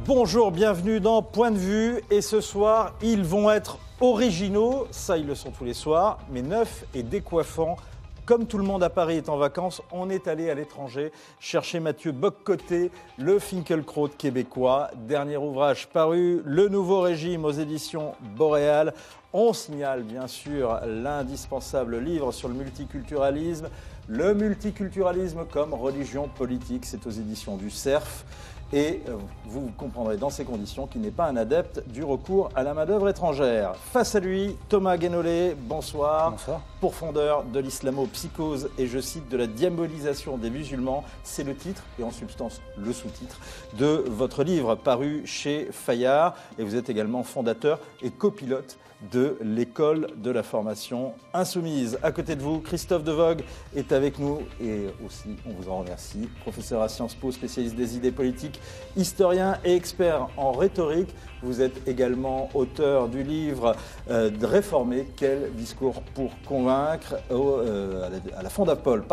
Bonjour, bienvenue dans Point de Vue. Et ce soir, ils vont être originaux, ça ils le sont tous les soirs, mais neufs et décoiffants. Comme tout le monde à Paris est en vacances, on est allé à l'étranger chercher Mathieu Bock-Côté, le Finkielkraut québécois. Dernier ouvrage paru, Le Nouveau Régime aux éditions Boréal. On signale bien sûr l'indispensable livre sur le multiculturalisme. Le multiculturalisme comme religion politique, c'est aux éditions du Cerf. Et vous comprendrez dans ces conditions qu'il n'est pas un adepte du recours à la main-d'œuvre étrangère. Face à lui, Thomas Guénolé, bonsoir. Bonsoir. Pourfondeur de l'islamo-psychose et, je cite, de la diabolisation des musulmans. C'est le titre, et en substance le sous-titre, de votre livre paru chez Fayard. Et vous êtes également fondateur et copilote de l'école de la formation insoumise. À côté de vous, Christophe Devogue est avec nous et aussi, on vous en remercie, professeur à Sciences Po, spécialiste des idées politiques, historien et expert en rhétorique. Vous êtes également auteur du livre Réformer, quel discours pour convaincre à la Fondapol.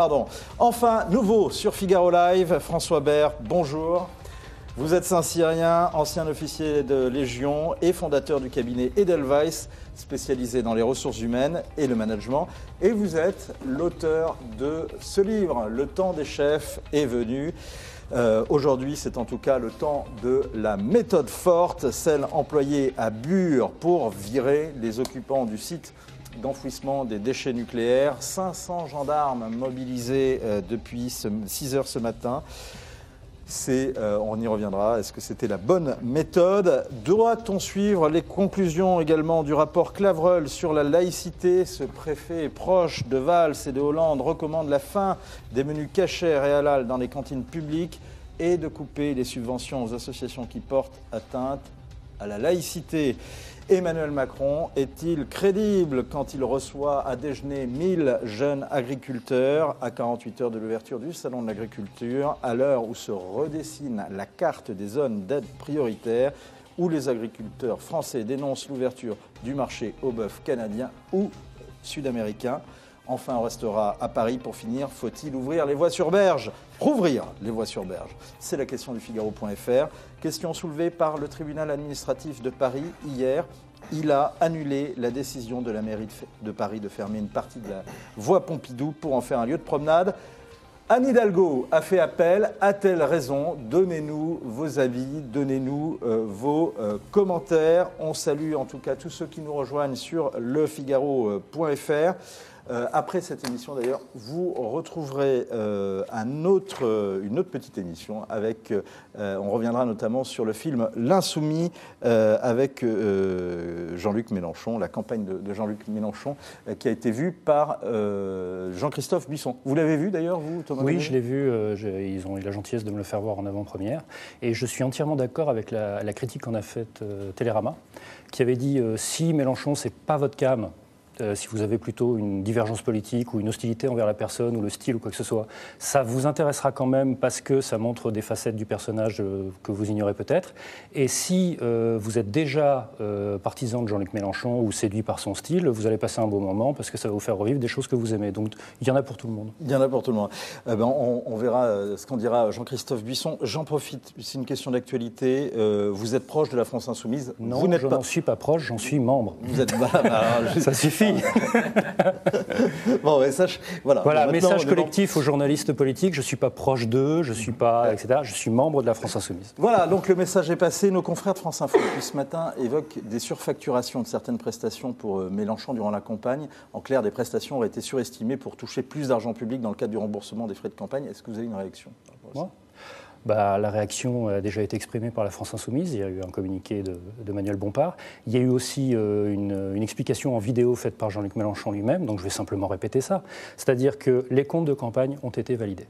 Enfin, nouveau sur Figaro Live, François Bert, bonjour. Vous êtes Saint-Cyrien, ancien officier de Légion et fondateur du cabinet Edelweiss, spécialisé dans les ressources humaines et le management. Et vous êtes l'auteur de ce livre, Le temps des chefs est venu. Aujourd'hui, c'est en tout cas le temps de la méthode forte, celle employée à Bure pour virer les occupants du site d'enfouissement des déchets nucléaires. 500 gendarmes mobilisés depuis 6 heures ce matin. On y reviendra, est-ce que c'était la bonne méthode? Doit-on suivre les conclusions également du rapport Clavreul sur la laïcité? Ce préfet proche de Valls et de Hollande recommande la fin des menus cachers et halal dans les cantines publiques et de couper les subventions aux associations qui portent atteinte à la laïcité. Emmanuel Macron est-il crédible quand il reçoit à déjeuner 1000 jeunes agriculteurs à 48 heures de l'ouverture du Salon de l'Agriculture, à l'heure où se redessine la carte des zones d'aide prioritaire, où les agriculteurs français dénoncent l'ouverture du marché au bœuf canadien ou sud-américain? Enfin, on restera à Paris pour finir. Faut-il ouvrir les voies sur berge? Rouvrir les voies sur berge? C'est la question du Figaro.fr. Question soulevée par le tribunal administratif de Paris hier. Il a annulé la décision de la mairie de Paris de fermer une partie de la voie Pompidou pour en faire un lieu de promenade. Anne Hidalgo a fait appel. A-t-elle raison? Donnez-nous vos avis, donnez-nous vos commentaires. On salue en tout cas tous ceux qui nous rejoignent sur lefigaro.fr. Après cette émission, d'ailleurs, vous retrouverez une autre petite émission avec, on reviendra notamment sur le film L'Insoumis avec Jean-Luc Mélenchon, la campagne de Jean-Luc Mélenchon qui a été vue par Jean-Christophe Buisson. Vous l'avez vu d'ailleurs, vous, Thomas? Oui, je l'ai vu. Ils ont eu la gentillesse de me le faire voir en avant-première. Et je suis entièrement d'accord avec la critique qu'en a faite Télérama, qui avait dit si Mélenchon, c'est pas votre cam, si vous avez plutôt une divergence politique ou une hostilité envers la personne ou le style ou quoi que ce soit, ça vous intéressera quand même parce que ça montre des facettes du personnage que vous ignorez peut-être. Et si vous êtes déjà partisan de Jean-Luc Mélenchon ou séduit par son style, vous allez passer un beau moment parce que ça va vous faire revivre des choses que vous aimez. Donc il y en a pour tout le monde. Il y en a pour tout le monde. On verra ce qu'en dira Jean-Christophe Buisson. J'en profite, c'est une question d'actualité. Vous êtes proche de la France Insoumise? Non, vous n'en suis pas proche, j'en suis membre. Vous êtes... Ça suffit. Bon, message, voilà message collectif aux journalistes politiques, je ne suis pas proche d'eux, je ne suis pas, etc. Je suis membre de la France Insoumise. Voilà, donc le message est passé. Nos confrères de France Info, depuis ce matin, évoquent des surfacturations de certaines prestations pour Mélenchon durant la campagne. En clair, des prestations auraient été surestimées pour toucher plus d'argent public dans le cadre du remboursement des frais de campagne. Est-ce que vous avez une réaction? Moi ? La réaction a déjà été exprimée par la France Insoumise. Il y a eu un communiqué de Manuel Bompard. Il y a eu aussi une explication en vidéo faite par Jean-Luc Mélenchon lui-même, donc je vais simplement répéter ça. C'est-à-dire que les comptes de campagne ont été validés.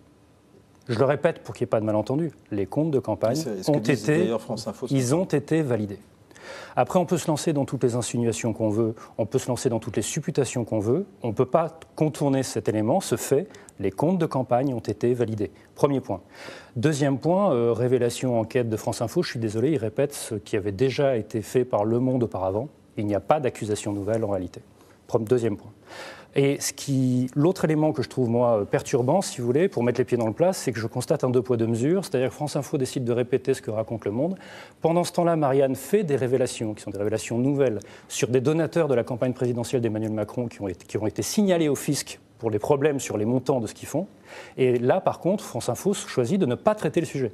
Je le répète pour qu'il n'y ait pas de malentendu. Les comptes de campagne ont été validés. Après, on peut se lancer dans toutes les insinuations qu'on veut, on peut se lancer dans toutes les supputations qu'on veut, on ne peut pas contourner cet élément, ce fait, les comptes de campagne ont été validés. Premier point. Deuxième point, révélation enquête de France Info, je suis désolé, il répète ce qui avait déjà été fait par Le Monde auparavant, il n'y a pas d'accusation nouvelle en réalité. Deuxième point. Et l'autre élément que je trouve, moi, perturbant, si vous voulez, pour mettre les pieds dans le plat, c'est que je constate un deux poids, deux mesures. C'est-à-dire que France Info décide de répéter ce que raconte Le Monde. Pendant ce temps-là, Marianne fait des révélations, qui sont des révélations nouvelles, sur des donateurs de la campagne présidentielle d'Emmanuel Macron qui ont été signalés au fisc pour les problèmes sur les montants de ce qu'ils font. Et là, par contre, France Info choisit de ne pas traiter le sujet.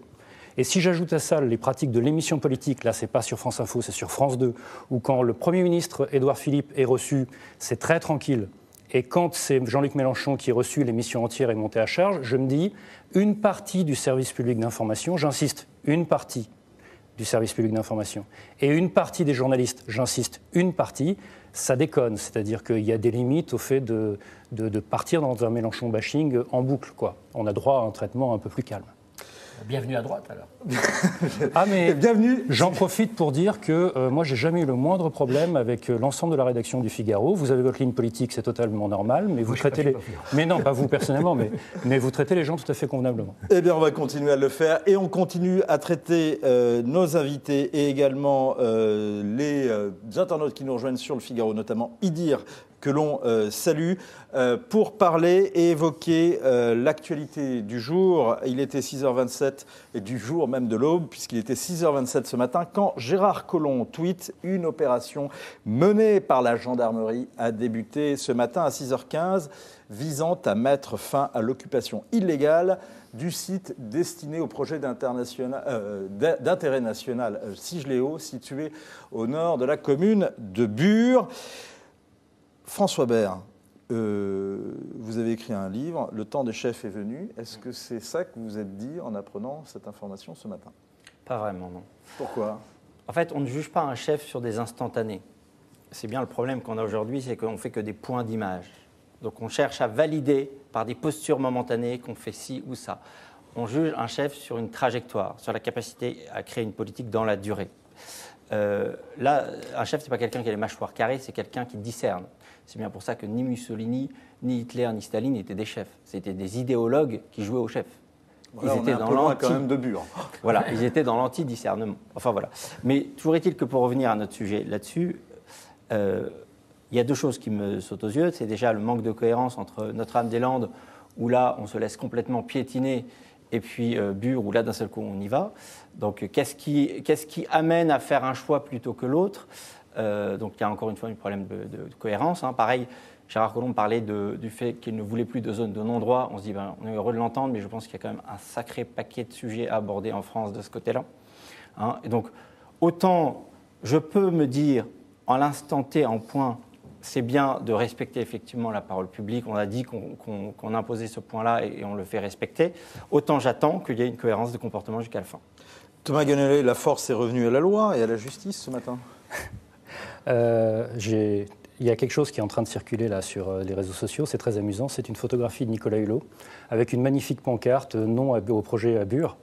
Et si j'ajoute à ça les pratiques de l'émission politique, là, c'est pas sur France Info, c'est sur France 2, où quand le Premier ministre Édouard Philippe est reçu, c'est très tranquille. Et quand c'est Jean-Luc Mélenchon qui est reçu, l'émission entière est montée à charge, je me dis, une partie du service public d'information, j'insiste, une partie du service public d'information, et une partie des journalistes, j'insiste, une partie, ça déconne. C'est-à-dire qu'il y a des limites au fait de partir dans un Mélenchon bashing en boucle, quoi. On a droit à un traitement un peu plus calme. Bienvenue à droite, alors. Ah, mais bienvenue. J'en profite pour dire que moi, j'ai jamais eu le moindre problème avec l'ensemble de la rédaction du Figaro. Vous avez votre ligne politique, c'est totalement normal, mais vous traitez les... Mais non, pas vous personnellement, mais vous traitez les gens tout à fait convenablement. Eh bien, on va continuer à le faire et on continue à traiter nos invités et également les internautes qui nous rejoignent sur le Figaro, notamment Idir, que l'on salue, pour parler et évoquer l'actualité du jour. Il était 6h27 et du jour même de l'aube, puisqu'il était 6h27 ce matin, quand Gérard Collomb tweet « Une opération menée par la gendarmerie a débuté ce matin à 6h15, visant à mettre fin à l'occupation illégale du site destiné au projet d'intérêt national Sigeléo, situé au nord de la commune de Bure. » François Bert, vous avez écrit un livre, « Le temps des chefs est venu ». Est-ce que c'est ça que vous vous êtes dit en apprenant cette information ce matin? Pas vraiment, non. Pourquoi? En fait, on ne juge pas un chef sur des instantanés. C'est bien le problème qu'on a aujourd'hui, c'est qu'on ne fait que des points d'image. Donc on cherche à valider par des postures momentanées qu'on fait ci ou ça. On juge un chef sur une trajectoire, sur la capacité à créer une politique dans la durée. Là, un chef, ce n'est pas quelqu'un qui a les mâchoires carrées, c'est quelqu'un qui discerne. C'est bien pour ça que ni Mussolini, ni Hitler, ni Staline étaient des chefs. C'était des idéologues qui jouaient aux chefs. Voilà, ils étaient dans l'anti quand même de Bure. Voilà, ils étaient dans l'anti-discernement. Enfin voilà. Mais toujours est-il que pour revenir à notre sujet là-dessus, il y a deux choses qui me sautent aux yeux. C'est déjà le manque de cohérence entre Notre-Dame-des-Landes, où là, on se laisse complètement piétiner, et puis Bure, où là, d'un seul coup, on y va. Donc, qu'est-ce qui amène à faire un choix plutôt que l'autre? Donc, il y a encore une fois un problème de cohérence. Hein. Pareil, Gérard Collomb parlait du fait qu'il ne voulait plus de zone de non-droit. On se dit, on est heureux de l'entendre, mais je pense qu'il y a quand même un sacré paquet de sujets à aborder en France de ce côté-là. Hein. Et donc, autant je peux me dire, en l'instant T, en point, c'est bien de respecter effectivement la parole publique. On a dit qu'on imposait ce point-là et on le fait respecter. Autant j'attends qu'il y ait une cohérence de comportement jusqu'à la fin. Thomas Guénelé, la force est revenue à la loi et à la justice ce matin. Il y a quelque chose qui est en train de circuler là sur les réseaux sociaux, c'est très amusant. C'est une photographie de Nicolas Hulot avec une magnifique pancarte « Non au projet à Bure ».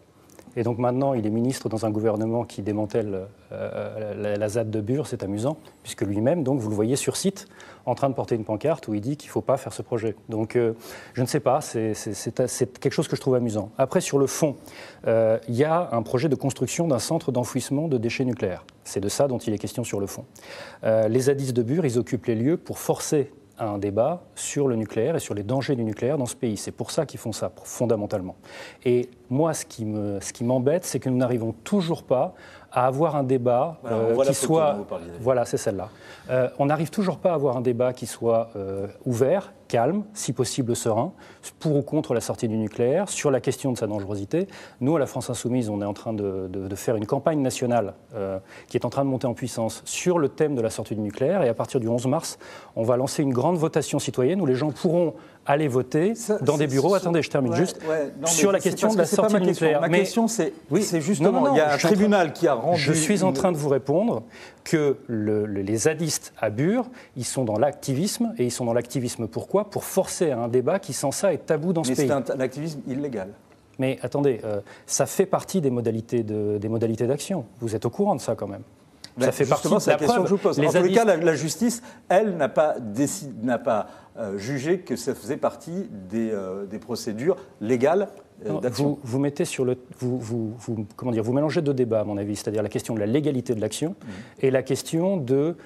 Et donc maintenant, il est ministre dans un gouvernement qui démantèle la ZAD de Bure. C'est amusant, puisque lui-même, donc, vous le voyez sur site, en train de porter une pancarte où il dit qu'il ne faut pas faire ce projet. Donc, je ne sais pas, c'est quelque chose que je trouve amusant. Après, sur le fond, il y a un projet de construction d'un centre d'enfouissement de déchets nucléaires. C'est de ça dont il est question sur le fond. Les zadistes de Bure, ils occupent les lieux pour forcer un débat sur le nucléaire et sur les dangers du nucléaire dans ce pays. C'est pour ça qu'ils font ça, fondamentalement. Et moi, ce qui m'embête, c'est que nous n'arrivons toujours pas à avoir un débat qui soit... Voilà, c'est celle-là. On n'arrive toujours pas à avoir un débat qui soit ouvert, calme, si possible serein, pour ou contre la sortie du nucléaire, sur la question de sa dangerosité. Nous, à la France Insoumise, on est en train de faire une campagne nationale qui est en train de monter en puissance sur le thème de la sortie du nucléaire. Et à partir du 11 mars, on va lancer une grande votation citoyenne où les gens pourront aller voter dans des bureaux. Attendez, je termine juste. Sur la question de la sortie du nucléaire. Ma question, c'est justement, il y a un tribunal qui a rendu... Je suis en train de vous répondre que les zadistes à Bure, ils sont dans l'activisme. Et ils sont dans l'activisme pourquoi? Pour forcer un débat qui, sans ça, est tabou dans ce pays. Mais c'est un activisme illégal. Mais attendez, ça fait partie des modalités d'action. Vous êtes au courant de ça, quand même. Ça fait partie de la question que je vous pose. En tous les cas, la justice, elle, n'a pas jugé que ça faisait partie des procédures légales d'action. Vous mettez sur le, comment dire, vous mélangez deux débats à mon avis, c'est-à-dire la question de la légalité de l'action et la question de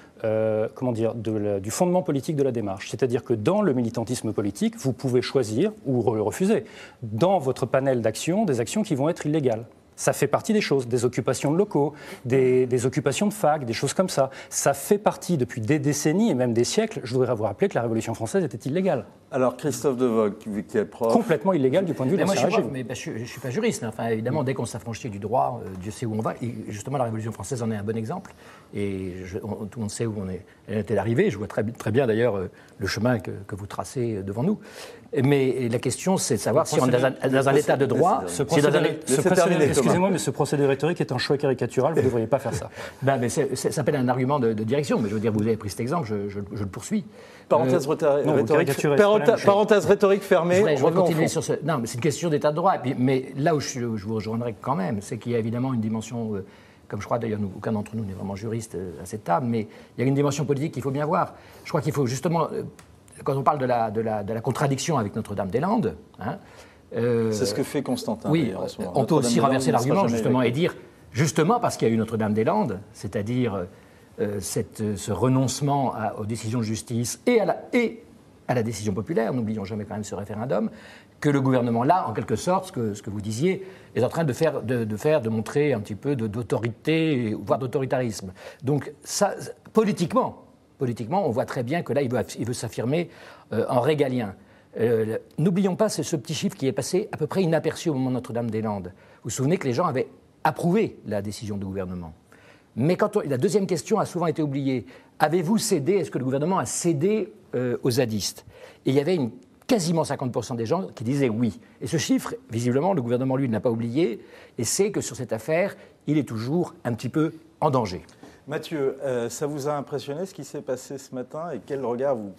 du fondement politique de la démarche. C'est-à-dire que dans le militantisme politique, vous pouvez choisir ou refuser dans votre panel d'actions des actions qui vont être illégales. Ça fait partie des choses, des occupations de locaux, des occupations de facs, des choses comme ça. Ça fait partie depuis des décennies et même des siècles. Je voudrais vous rappeler que la Révolution française était illégale. Alors Christophe Devogue, qui est prof... Complètement illégale du point de vue de l'Ancien Régime. Mais je ne suis pas juriste. Hein. Enfin, évidemment, dès qu'on s'affranchit du droit, Dieu sait où on va. Et justement, la Révolution française en est un bon exemple. Et tout le monde sait où elle était arrivée. Je vois très bien d'ailleurs le chemin que vous tracez devant nous. Mais la question, c'est de savoir si on est dans un état de droit... Excusez-moi, mais ce procédé rhétorique est un choix caricatural, vous ne devriez pas faire ça. Mais ça s'appelle un argument de direction, mais je veux dire, vous avez pris cet exemple, je le poursuis. Parenthèse rhétorique fermée. Je vais continuer sur ce... Non, mais c'est une question d'état de droit. Mais là où je vous rejoindrai quand même, c'est qu'il y a évidemment une dimension... comme je crois d'ailleurs, aucun d'entre nous n'est vraiment juriste à cette table, mais il y a une dimension politique qu'il faut bien voir. Je crois qu'il faut justement... Quand on parle de la contradiction avec Notre-Dame-des-Landes... c'est ce que fait Constantin. Oui, on peut aussi renverser l'argument justement et dire, justement parce qu'il y a eu Notre-Dame-des-Landes, c'est-à-dire ce renoncement aux décisions de justice et à la décision populaire, n'oublions jamais quand même ce référendum, que le gouvernement là, en quelque sorte, ce que vous disiez, est en train de montrer un petit peu d'autorité, voire d'autoritarisme. Donc ça, politiquement, on voit très bien que là, il veut s'affirmer en régalien. N'oublions pas ce petit chiffre qui est passé à peu près inaperçu au moment de Notre-Dame-des-Landes. Vous vous souvenez que les gens avaient approuvé la décision du gouvernement. Mais la deuxième question a souvent été oubliée. Avez-vous cédé, est-ce que le gouvernement a cédé aux zadistes? Et il y avait quasiment 50% des gens qui disaient oui. Et ce chiffre, visiblement, le gouvernement, lui, ne l'a pas oublié et sait que sur cette affaire, il est toujours un petit peu en danger. Mathieu, ça vous a impressionné ce qui s'est passé ce matin et quel regard vous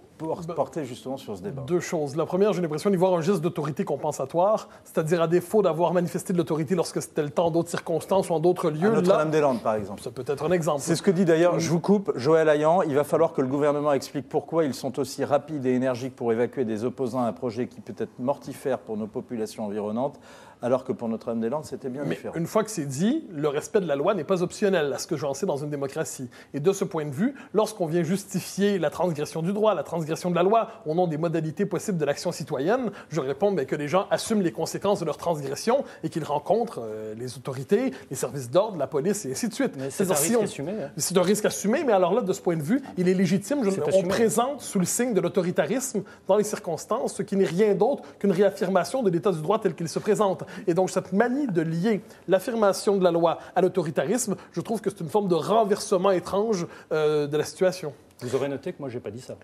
portez justement sur ce débat? Deux choses. La première, j'ai l'impression d'y voir un geste d'autorité compensatoire, c'est-à-dire à défaut d'avoir manifesté de l'autorité lorsque c'était le temps, d'autres circonstances ou en d'autres lieux. À Notre-Dame-des-Landes, par exemple. Ça peut être un exemple. C'est ce que dit d'ailleurs, je vous coupe, Joël Hayan, il va falloir que le gouvernement explique pourquoi ils sont aussi rapides et énergiques pour évacuer des opposants à un projet qui peut être mortifère pour nos populations environnantes, alors que pour Notre-Dame-des-Landes, c'était bien différent. Une fois que c'est dit, le respect de la loi n'est pas optionnel, à ce que j'en sais dans une démocratie. Et de ce point de vue, lorsqu'on vient justifier la transgression du droit, la transgression de la loi, au nom des modalités possibles de l'action citoyenne, je réponds que les gens assument les conséquences de leur transgression et qu'ils rencontrent les autorités, les services d'ordre, la police et ainsi de suite. Mais c'est un risque assumé. Hein. C'est un risque assumé, mais alors là, de ce point de vue, il est légitime. On présente sous le signe de l'autoritarisme dans les circonstances, ce qui n'est rien d'autre qu'une réaffirmation de l'état du droit tel qu'il se présente. Et donc, cette manie de lier l'affirmation de la loi à l'autoritarisme, je trouve que c'est une forme de renversement étrange de la situation. Vous aurez noté que moi, je n'ai pas dit ça.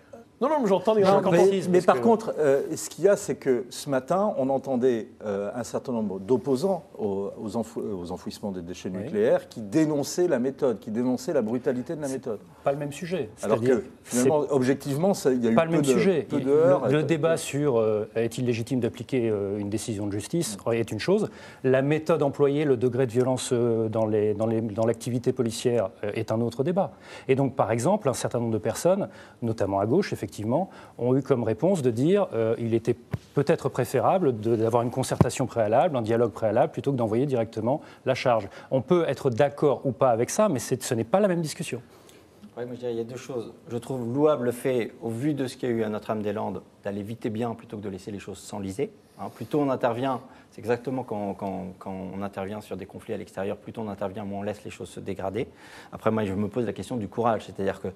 Non, mais j'entends les gens. Mais par contre, ce qu'il y a, c'est que ce matin, on entendait un certain nombre d'opposants aux enfouissements des déchets nucléaires qui dénonçaient la méthode, qui dénonçaient la brutalité de la méthode. Pas le même sujet. Alors que, finalement, objectivement, il y a eu peu de heurts. Le débat sur est-il légitime d'appliquer une décision de justice est une chose. La méthode employée, le degré de violence dans l'activité policière est un autre débat. Et donc, par exemple, un certain nombre de personnes, notamment à gauche, effectivement, ont eu comme réponse de dire il était peut-être préférable d'avoir une concertation préalable, un dialogue préalable, plutôt que d'envoyer directement la charge. On peut être d'accord ou pas avec ça, mais ce n'est pas la même discussion. Ouais, moi je dirais, il y a deux choses. Je trouve louable le fait, au vu de ce qu'il y a eu à Notre-Dame-des-Landes, d'aller vite et bien plutôt que de laisser les choses s'enliser. Plus tôt on intervient, c'est exactement quand on intervient sur des conflits à l'extérieur, plus tôt on intervient, moins on laisse les choses se dégrader. Après, moi je me pose la question du courage, c'est-à-dire que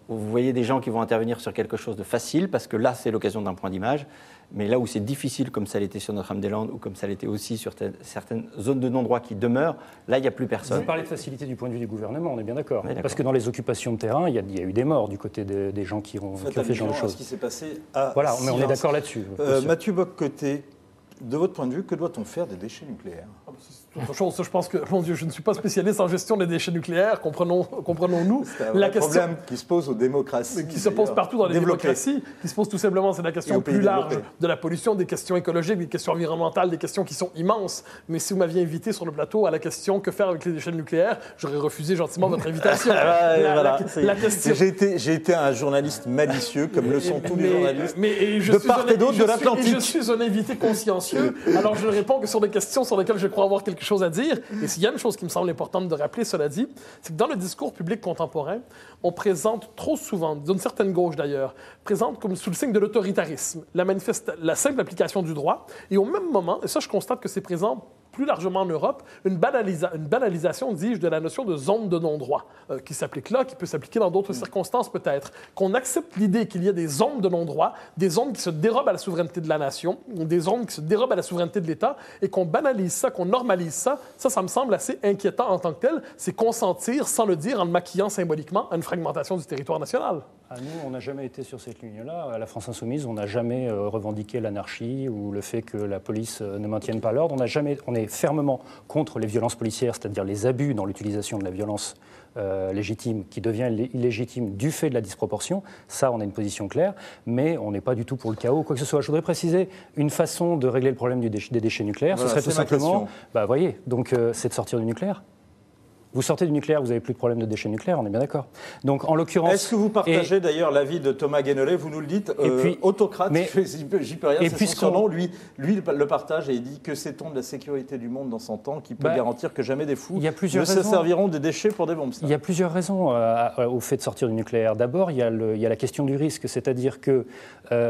vous voyez des gens qui vont intervenir sur quelque chose de facile, parce que là, c'est l'occasion d'un point d'image, mais là où c'est difficile, comme ça l'était sur Notre-Dame-des-Landes, ou comme ça l'était aussi sur certaines zones de non-droit qui demeurent, là, il n'y a plus personne. Vous parlez de facilité du point de vue du gouvernement, on est bien d'accord. Parce que dans les occupations de terrain, il y a eu des morts du côté des gens qui ont fait ce genre de choses. Ce qui s'est passé à voilà, mais on est d'accord là-dessus. Mathieu Bock-Côté, de votre point de vue, que doit-on faire des déchets nucléaires? autre chose. Je pense que, mon Dieu, je ne suis pas spécialiste en gestion des déchets nucléaires, comprenons-nous. C'est un vrai problème qui se pose aux démocraties. Qui se pose partout dans les démocraties, qui se pose tout simplement, c'est la question plus large de la pollution, des questions écologiques, des questions environnementales, des questions qui sont immenses. Mais si vous m'aviez invité sur le plateau à la question « Que faire avec les déchets nucléaires ?», j'aurais refusé gentiment votre invitation. La question... J'ai été un journaliste malicieux, comme le sont tous les journalistes, de part et d'autre de l'Atlantique. Je suis un invité consciencieux, alors je ne réponds que sur des questions sur lesquelles je crois avoir quelque chose à dire. Et s'il y a une chose qui me semble importante de rappeler, cela dit, c'est que dans le discours public contemporain, on présente trop souvent, d'une certaine gauche d'ailleurs, présente comme sous le signe de l'autoritarisme, la simple application du droit, et au même moment, et ça je constate que c'est présent plus largement en Europe, une banalisation, dis-je, de la notion de zone de non-droit, qui s'applique là, qui peut s'appliquer dans d'autres circonstances peut-être. Qu'on accepte l'idée qu'il y a des zones de non-droit, des zones qui se dérobent à la souveraineté de la nation, des zones qui se dérobent à la souveraineté de l'État, et qu'on banalise ça, qu'on normalise ça, ça me semble assez inquiétant en tant que tel. C'est consentir, sans le dire, en le maquillant symboliquement, à une fragmentation du territoire national. Nous, on n'a jamais été sur cette ligne-là. À la France Insoumise, on n'a jamais revendiqué l'anarchie ou le fait que la police ne maintienne pas l'ordre. On est fermement contre les violences policières, c'est-à-dire les abus dans l'utilisation de la violence légitime qui devient illégitime du fait de la disproportion. Ça, on a une position claire, mais on n'est pas du tout pour le chaos, quoi que ce soit. Je voudrais préciser une façon de régler le problème des déchets nucléaires. Voilà, ce serait tout simplement, c'est de sortir du nucléaire. Vous sortez du nucléaire, vous n'avez plus de problème de déchets nucléaires, on est bien d'accord. Donc, en l'occurrence... Est-ce que vous partagez d'ailleurs l'avis de Thomas Guénolé? Vous nous le dites, autocrate, j'y peux rien, c'est son surnom. Lui le partage et il dit que sait-on de la sécurité du monde dans 100 ans qui peut garantir que jamais des fous ne se serviront des déchets pour des bombes. Il y a plusieurs raisons au fait de sortir du nucléaire. D'abord, il y a la question du risque, c'est-à-dire que,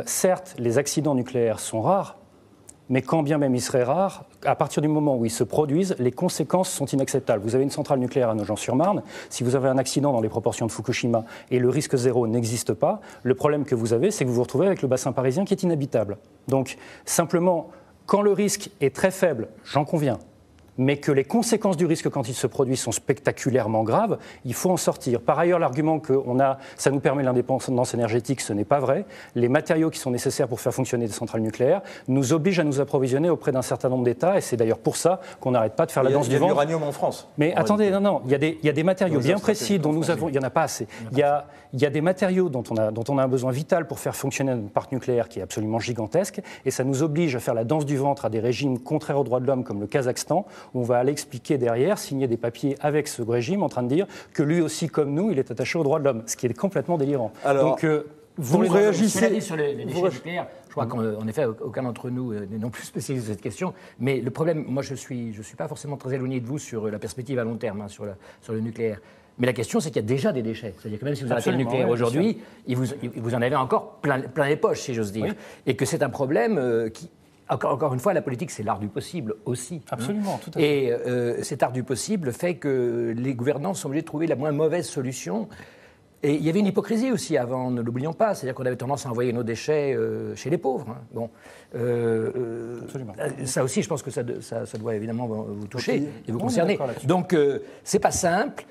certes, les accidents nucléaires sont rares, mais quand bien même ils seraient rares, à partir du moment où ils se produisent, les conséquences sont inacceptables. Vous avez une centrale nucléaire à Nogent-sur-Marne, si vous avez un accident dans les proportions de Fukushima et le risque zéro n'existe pas, le problème que vous avez, c'est que vous vous retrouvez avec le bassin parisien qui est inhabitable. Donc, simplement, quand le risque est très faible, j'en conviens, mais que les conséquences du risque quand il se produit sont spectaculairement graves, il faut en sortir. Par ailleurs, l'argument que ça nous permet l'indépendance énergétique, ce n'est pas vrai. Les matériaux qui sont nécessaires pour faire fonctionner des centrales nucléaires nous obligent à nous approvisionner auprès d'un certain nombre d'États, et c'est d'ailleurs pour ça qu'on n'arrête pas de faire la danse du ventre. Il y a de l'uranium en France. Mais attendez, non, il y a des matériaux bien précis dont nous avons, il n'y en a pas assez. Il y a des matériaux dont on a un besoin vital pour faire fonctionner un parc nucléaire qui est absolument gigantesque, et ça nous oblige à faire la danse du ventre à des régimes contraires aux droits de l'homme comme le Kazakhstan, où on va aller expliquer derrière, signer des papiers avec ce régime en train de dire que lui aussi, comme nous, il est attaché aux droits de l'homme, ce qui est complètement délirant. Alors, donc, vous réagissez sur les déchets nucléaires. Je crois qu'en effet, aucun d'entre nous n'est non plus spécialiste de cette question. Mais le problème, moi, je suis pas forcément très éloigné de vous sur la perspective à long terme, sur le nucléaire. Mais la question, c'est qu'il y a déjà des déchets. C'est-à-dire que même si vous arrêtez le nucléaire aujourd'hui, vous en avez encore plein les poches, si j'ose dire. Oui. Et que c'est un problème qui... Encore une fois, la politique, c'est l'art du possible aussi. Absolument, tout à fait. Et cet art du possible fait que les gouvernants sont obligés de trouver la moins mauvaise solution. Et il y avait une hypocrisie aussi avant, ne l'oublions pas. C'est-à-dire qu'on avait tendance à envoyer nos déchets chez les pauvres. Bon. Absolument. Ça aussi, je pense que ça doit évidemment vous toucher et vous concerner. Donc, c'est pas simple.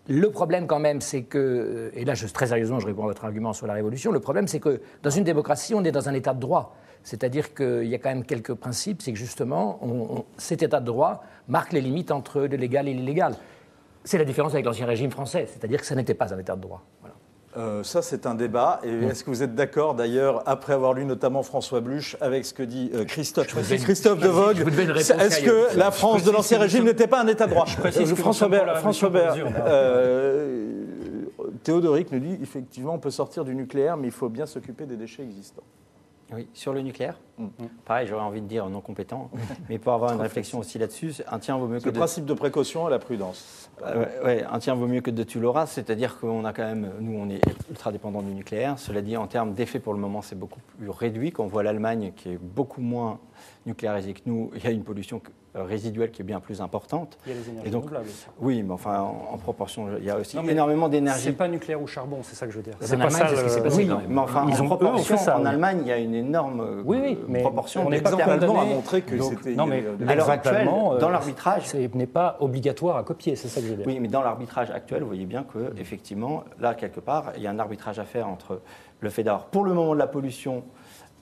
Le problème, quand même, c'est que, et là, très sérieusement, je réponds à votre argument sur la Révolution, le problème, c'est que dans une démocratie, on est dans un état de droit. C'est-à-dire qu'il y a quand même quelques principes, c'est que justement, cet état de droit marque les limites entre le légal et l'illégal. C'est la différence avec l'ancien régime français, c'est-à-dire que ça n'était pas un état de droit. Voilà. Ça, c'est un débat. Et est-ce que vous êtes d'accord, d'ailleurs, après avoir lu notamment François Bluch, avec ce que dit Christophe de Vogue, est-ce que la France de l'ancien régime n'était pas un état de droit? François Bert, Théodoric nous dit, effectivement, on peut sortir du nucléaire, mais il faut bien s'occuper des déchets existants. Oui, sur le nucléaire. Pareil, j'aurais envie de dire non compétent, mais pour avoir une réflexion aussi là-dessus, un tien vaut mieux que le principe de précaution et la prudence. Un tien vaut mieux que deux tu l'auras, c'est-à-dire qu'on a quand même, nous on est ultra dépendant du nucléaire. Cela dit, en termes d'effet pour le moment, c'est beaucoup plus réduit. Quand on voit l'Allemagne qui est beaucoup moins nucléarisée que nous, il y a une pollution résiduelle qui est bien plus importante. Il y a les énergies renouvelables. Oui, mais enfin en proportion, il y a aussi énormément d'énergie. C'est pas nucléaire ou charbon, c'est ça que je veux dire. C'est pas ça. Oui, mais enfin en proportion, en Allemagne, il y a une énorme proportion. On n'est pas condamné à montrer que c'était. Non, mais à l'heure actuelle, dans l'arbitrage, ce n'est pas obligatoire à copier, c'est ça que je veux dire. Oui, mais dans l'arbitrage actuel, vous voyez bien que effectivement, là quelque part, il y a un arbitrage à faire entre le fait d'avoir pour le moment de la pollution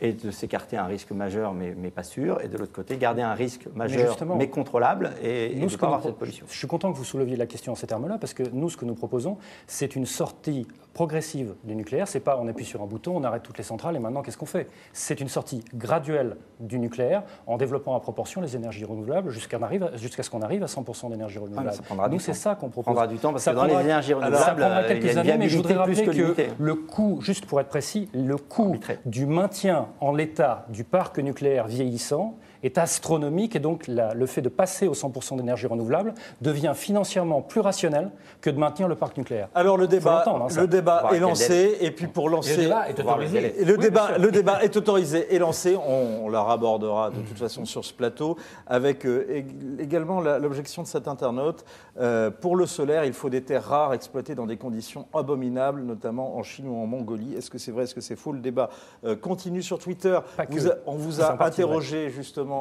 et de s'écarter un risque majeur mais pas sûr, et de l'autre côté, garder un risque majeur mais contrôlable et ne pas avoir cette pollution. Je suis content que vous souleviez la question en ces termes-là, parce que nous, ce que nous proposons, c'est une sortie progressive du nucléaire. C'est pas on appuie sur un bouton, on arrête toutes les centrales et maintenant qu'est-ce qu'on fait? C'est une sortie graduelle du nucléaire en développant à proportion les énergies renouvelables jusqu'à ce qu'on arrive à 100% d'énergie renouvelable. Nous, c'est ça qu'on propose. Ça prendra du temps parce que dans les énergies renouvelables, ça prendra quelques années, mais je voudrais rappeler que limitée. le coût, juste pour être précis, le coût du maintien en l'état du parc nucléaire vieillissant est astronomique, et donc le fait de passer au 100% d'énergie renouvelable devient financièrement plus rationnel que de maintenir le parc nucléaire. Alors le débat est lancé, et puis pour lancer... Le débat est autorisé. Le débat est autorisé et lancé, on la rabordera de toute façon sur ce plateau, avec également l'objection de cet internaute. Pour le solaire, il faut des terres rares exploitées dans des conditions abominables, notamment en Chine ou en Mongolie. Est-ce que c'est vrai, est-ce que c'est faux? Le débat continue sur Twitter. On vous a interrogé justement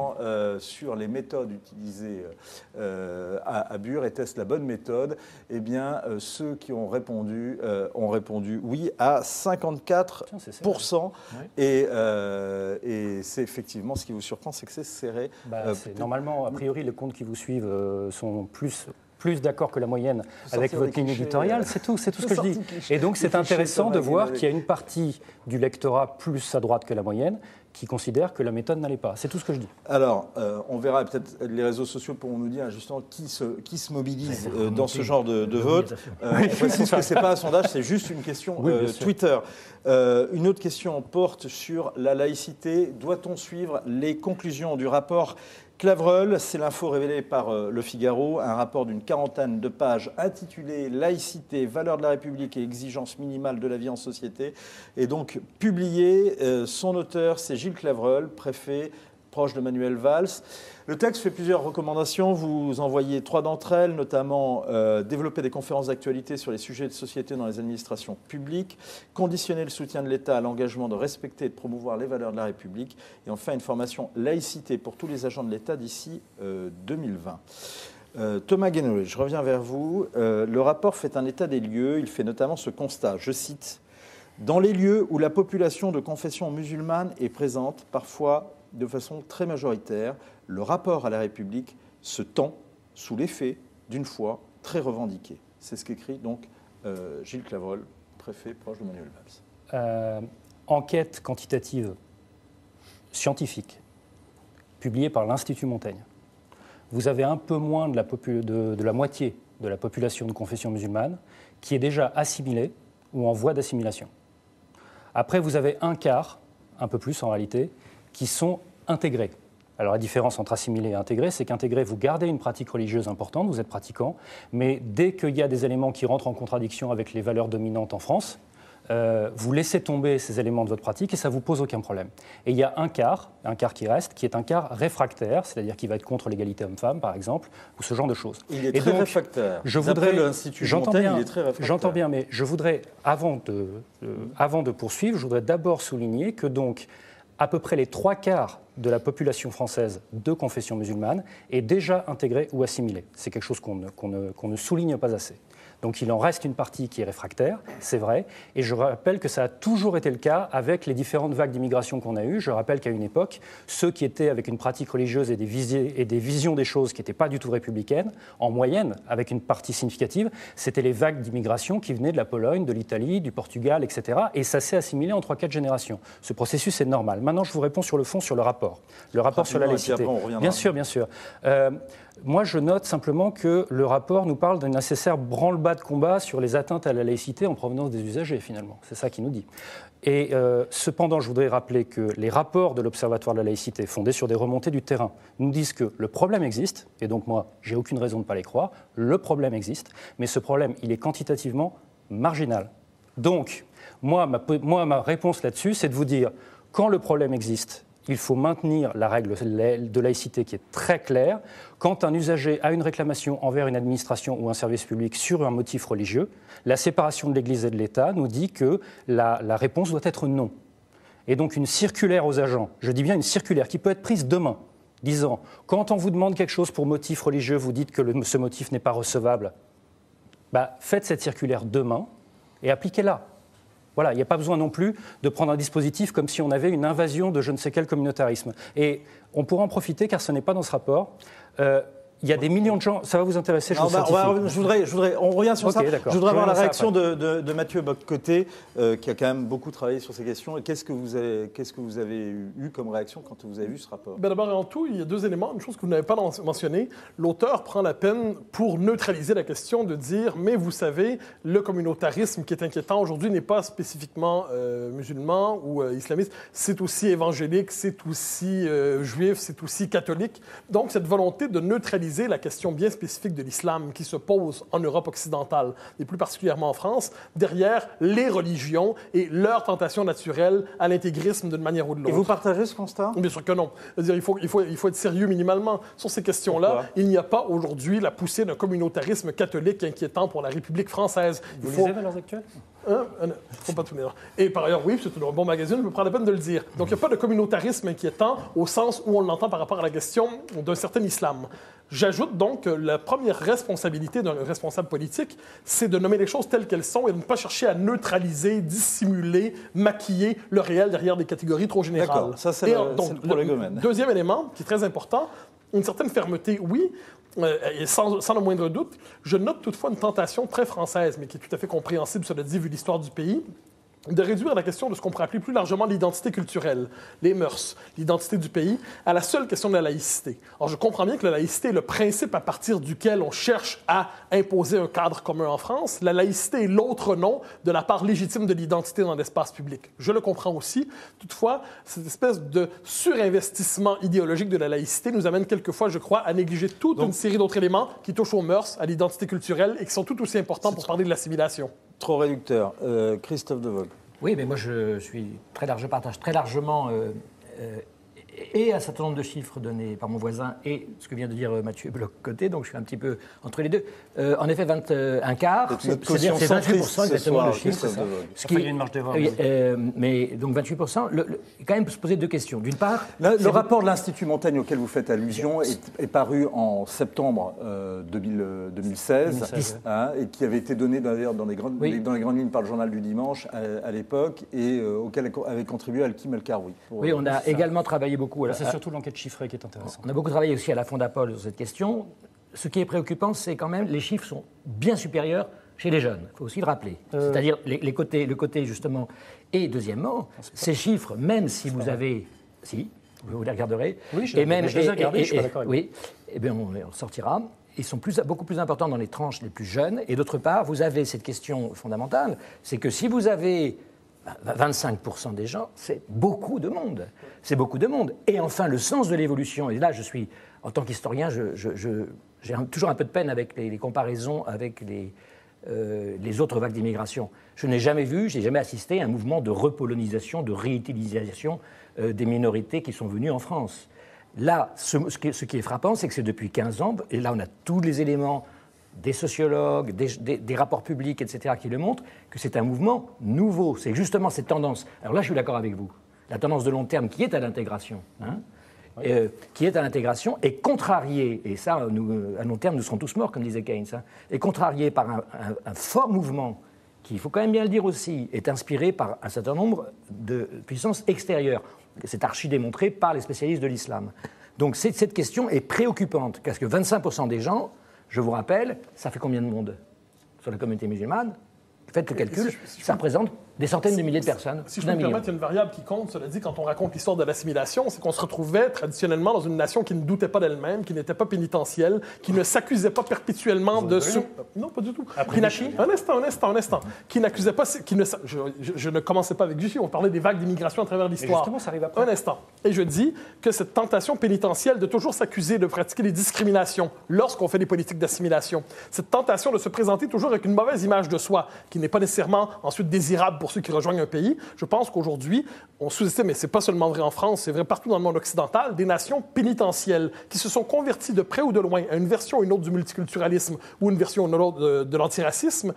sur les méthodes utilisées à Bure. Était-ce la bonne méthode? Eh bien, ceux qui ont répondu oui à 54%. Et c'est effectivement ce qui vous surprend, c'est que c'est serré. Normalement, a priori, les comptes qui vous suivent sont plus d'accord que la moyenne avec votre ligne éditoriale, c'est tout ce que je dis. Et donc c'est intéressant de voir qu'il y a une partie du lectorat plus à droite que la moyenne qui considère que la méthode n'allait pas. C'est tout ce que je dis. Alors, on verra, peut-être les réseaux sociaux pourront nous dire justement qui se mobilise dans ce genre de vote. On précise que ce n'est pas un sondage, c'est juste une question Twitter. Une autre question porte sur la laïcité. Doit-on suivre les conclusions du rapport Clavreul? C'est l'info révélée par Le Figaro, un rapport d'une 40aine de pages intitulé « Laïcité, valeurs de la République et exigences minimales de la vie en société » est donc publié. Son auteur, c'est Gilles Clavreul, préfet proche de Manuel Valls. Le texte fait plusieurs recommandations. Vous envoyez 3 d'entre elles, notamment développer des conférences d'actualité sur les sujets de société dans les administrations publiques, conditionner le soutien de l'État à l'engagement de respecter et de promouvoir les valeurs de la République, et enfin une formation laïcité pour tous les agents de l'État d'ici 2020. Thomas Guénolé, je reviens vers vous. Le rapport fait un état des lieux. Il fait notamment ce constat, je cite, « Dans les lieux où la population de confession musulmane est présente, parfois de façon très majoritaire, le rapport à la République se tend sous l'effet d'une foi très revendiquée. » C'est ce qu'écrit donc Gilles Clavreul, préfet proche de Manuel Valls. Enquête quantitative scientifique publiée par l'Institut Montaigne. Vous avez un peu moins de la moitié de la population de confession musulmane qui est déjà assimilée ou en voie d'assimilation. Après, vous avez un quart, un peu plus en réalité, qui sont intégrés. Alors la différence entre assimilé et intégré, c'est qu'intégré, vous gardez une pratique religieuse importante, vous êtes pratiquant, mais dès qu'il y a des éléments qui rentrent en contradiction avec les valeurs dominantes en France, vous laissez tomber ces éléments de votre pratique et ça ne vous pose aucun problème. Et il y a un quart qui reste, qui est un quart réfractaire, c'est-à-dire qui va être contre l'égalité homme-femme, par exemple, ou ce genre de choses. Il est très réfractaire. D'après l'Institut Montaigne, il est très réfractaire. J'entends bien, mais je voudrais, avant de poursuivre, je voudrais d'abord souligner que donc, à peu près les 3/4 de la population française de confession musulmane est déjà intégrée ou assimilée. C'est quelque chose qu'on ne souligne pas assez. Donc il en reste une partie qui est réfractaire, c'est vrai, et je rappelle que ça a toujours été le cas avec les différentes vagues d'immigration qu'on a eues. Je rappelle qu'à une époque, ceux qui étaient avec une pratique religieuse et des visions des choses qui n'étaient pas du tout républicaines, en moyenne, avec une partie significative, c'était les vagues d'immigration qui venaient de la Pologne, de l'Italie, du Portugal, etc. Et ça s'est assimilé en 3-4 générations. Ce processus est normal. Maintenant, je vous réponds sur le fond, sur le rapport. Le rapport sur la laïcité. Bien sûr, bien sûr. Moi, je note simplement que le rapport nous parle d'un nécessaire branle-bas de combat sur les atteintes à la laïcité en provenance des usagers, finalement. C'est ça qu'il nous dit. Et cependant, je voudrais rappeler que les rapports de l'Observatoire de la laïcité, fondés sur des remontées du terrain, nous disent que le problème existe, et donc moi, j'ai aucune raison de ne pas les croire, le problème existe, mais ce problème, il est quantitativement marginal. Donc, moi, ma réponse là-dessus, c'est de vous dire, quand le problème existe, il faut maintenir la règle de laïcité qui est très claire. Quand un usager a une réclamation envers une administration ou un service public sur un motif religieux, la séparation de l'Église et de l'État nous dit que la réponse doit être non. Et donc une circulaire aux agents, je dis bien une circulaire qui peut être prise demain, disant « quand on vous demande quelque chose pour motif religieux, vous dites que ce motif n'est pas recevable », faites cette circulaire demain et appliquez-la. Voilà, il n'y a pas besoin non plus de prendre un dispositif comme si on avait une invasion de je ne sais quel communautarisme. Et on pourra en profiter, car ce n'est pas dans ce rapport. Il y a des millions de gens, ça va vous intéresser, on revient sur ça. D'accord. Je voudrais avoir la réaction de Mathieu Bock-Côté, qui a quand même beaucoup travaillé sur ces questions. Et qu'est-ce que vous avez eu comme réaction quand vous avez vu ce rapport? D'abord et en tout, il y a deux éléments. Une chose que vous n'avez pas mentionné, l'auteur prend la peine, pour neutraliser la question, de dire « mais vous savez, le communautarisme qui est inquiétant aujourd'hui n'est pas spécifiquement musulman ou islamiste, c'est aussi évangélique, c'est aussi juif, c'est aussi catholique. » Donc, cette volonté de neutraliser la question bien spécifique de l'islam qui se pose en Europe occidentale, et plus particulièrement en France, derrière les religions et leur tentation naturelle à l'intégrisme d'une manière ou de l'autre. Et vous partagez ce constat? Bien sûr que non. C'est-à-dire, il faut être sérieux minimalement sur ces questions-là. Pourquoi? Il n'y a pas aujourd'hui la poussée d'un communautarisme catholique inquiétant pour la République française. Vous lisez Valeurs Actuelles? Il ne faut pas tout lire. Et par ailleurs, oui, c'est un bon magazine, je me prends la peine de le dire. Donc, il n'y a pas de communautarisme inquiétant au sens où on l'entend par rapport à la question d'un certain islam. J'ajoute donc que la première responsabilité d'un responsable politique, c'est de nommer les choses telles qu'elles sont et de ne pas chercher à neutraliser, dissimuler, maquiller le réel derrière des catégories trop générales. D'accord, ça c'est le prolégomène. Deuxième élément, qui est très important, une certaine fermeté, oui, et sans le moindre doute. Je note toutefois une tentation très française, mais qui est tout à fait compréhensible, cela dit, vu l'histoire du pays, de réduire la question de ce qu'on pourrait appeler plus largement l'identité culturelle, les mœurs, l'identité du pays, à la seule question de la laïcité. Alors, je comprends bien que la laïcité est le principe à partir duquel on cherche à imposer un cadre commun en France. La laïcité est l'autre nom de la part légitime de l'identité dans l'espace public. Je le comprends aussi. Toutefois, cette espèce de surinvestissement idéologique de la laïcité nous amène quelquefois, je crois, à négliger toute une série d'autres éléments qui touchent aux mœurs, à l'identité culturelle et qui sont tout aussi importants pour parler de l'assimilation. Trop réducteur. Christophe Devoogd. Oui, mais moi je partage très largement et un certain nombre de chiffres donnés par mon voisin et ce que vient de dire Mathieu Bock-Côté, donc je suis un petit peu entre les deux. En effet, un quart, c'est-à-dire c'est 28% exactement le chiffre. Ce qui est une marge d'erreur. Mais donc 28%, il faut quand même se poser deux questions. D'une part... Le rapport de l'Institut Montaigne auquel vous faites allusion est paru en septembre 2016 et qui avait été donné d'ailleurs dans les grandes lignes par le Journal du Dimanche à l'époque et auquel avait contribué Hakim El-Karoui. Oui, on a également travaillé beaucoup. C'est surtout l'enquête chiffrée qui est intéressante. On a beaucoup travaillé aussi à la Fondapol sur cette question. Ce qui est préoccupant, c'est quand même les chiffres sont bien supérieurs chez les jeunes. Il faut aussi le rappeler. C'est-à-dire le côté justement. Et deuxièmement, ces chiffres, même si vous avez... Si, vous les regarderez. Oui, je les ai regardés, je suis pas d'accord avec vous. Oui, eh bien on sortira. Ils sont beaucoup plus importants dans les tranches les plus jeunes. Et d'autre part, vous avez cette question fondamentale, c'est que si vous avez 25% des gens, c'est beaucoup de monde. C'est beaucoup de monde. Et enfin, le sens de l'évolution, et là, en tant qu'historien, j'ai toujours un peu de peine avec les comparaisons avec les autres vagues d'immigration. Je n'ai jamais assisté à un mouvement de repolonisation, de réutilisation des minorités qui sont venues en France. Là, ce qui est frappant, c'est que c'est depuis 15 ans, et là, on a tous les éléments des sociologues, des rapports publics, etc., qui le montrent, que c'est un mouvement nouveau. C'est justement cette tendance. Alors là, je suis d'accord avec vous. La tendance de long terme qui est à l'intégration, qui est à l'intégration, est contrariée, et ça, à long terme, nous serons tous morts, comme disait Keynes, est contrariée par un fort mouvement qui, il faut quand même bien le dire aussi, est inspiré par un certain nombre de puissances extérieures. C'est archi démontré par les spécialistes de l'islam. Donc cette question est préoccupante, parce que 25% des gens, je vous rappelle, ça fait combien de monde sur la communauté musulmane? Faites le calcul, ça représente des centaines de milliers de personnes. Si je peux me permettre, il y a une variable qui compte, cela dit, quand on raconte l'histoire de l'assimilation, c'est qu'on se retrouvait traditionnellement dans une nation qui ne doutait pas d'elle-même, qui n'était pas pénitentielle, qui ne s'accusait pas perpétuellement de... Non, pas du tout. Un instant. Qui n'accusait pas... Je ne commençais pas avec Jussieu, on parlait des vagues d'immigration à travers l'histoire. Justement, ça arrive après. Un instant. Et je dis que cette tentation pénitentielle de toujours s'accuser de pratiquer des discriminations lorsqu'on fait des politiques d'assimilation, cette tentation de se présenter toujours avec une mauvaise image de soi, qui n'est pas nécessairement ensuite désirable pour ceux qui rejoignent un pays, je pense qu'aujourd'hui, on sous-estime, et c'est pas seulement vrai en France, c'est vrai partout dans le monde occidental, des nations pénitentielles qui se sont converties de près ou de loin à une version ou une autre du multiculturalisme ou une version ou une autre de l'antiracisme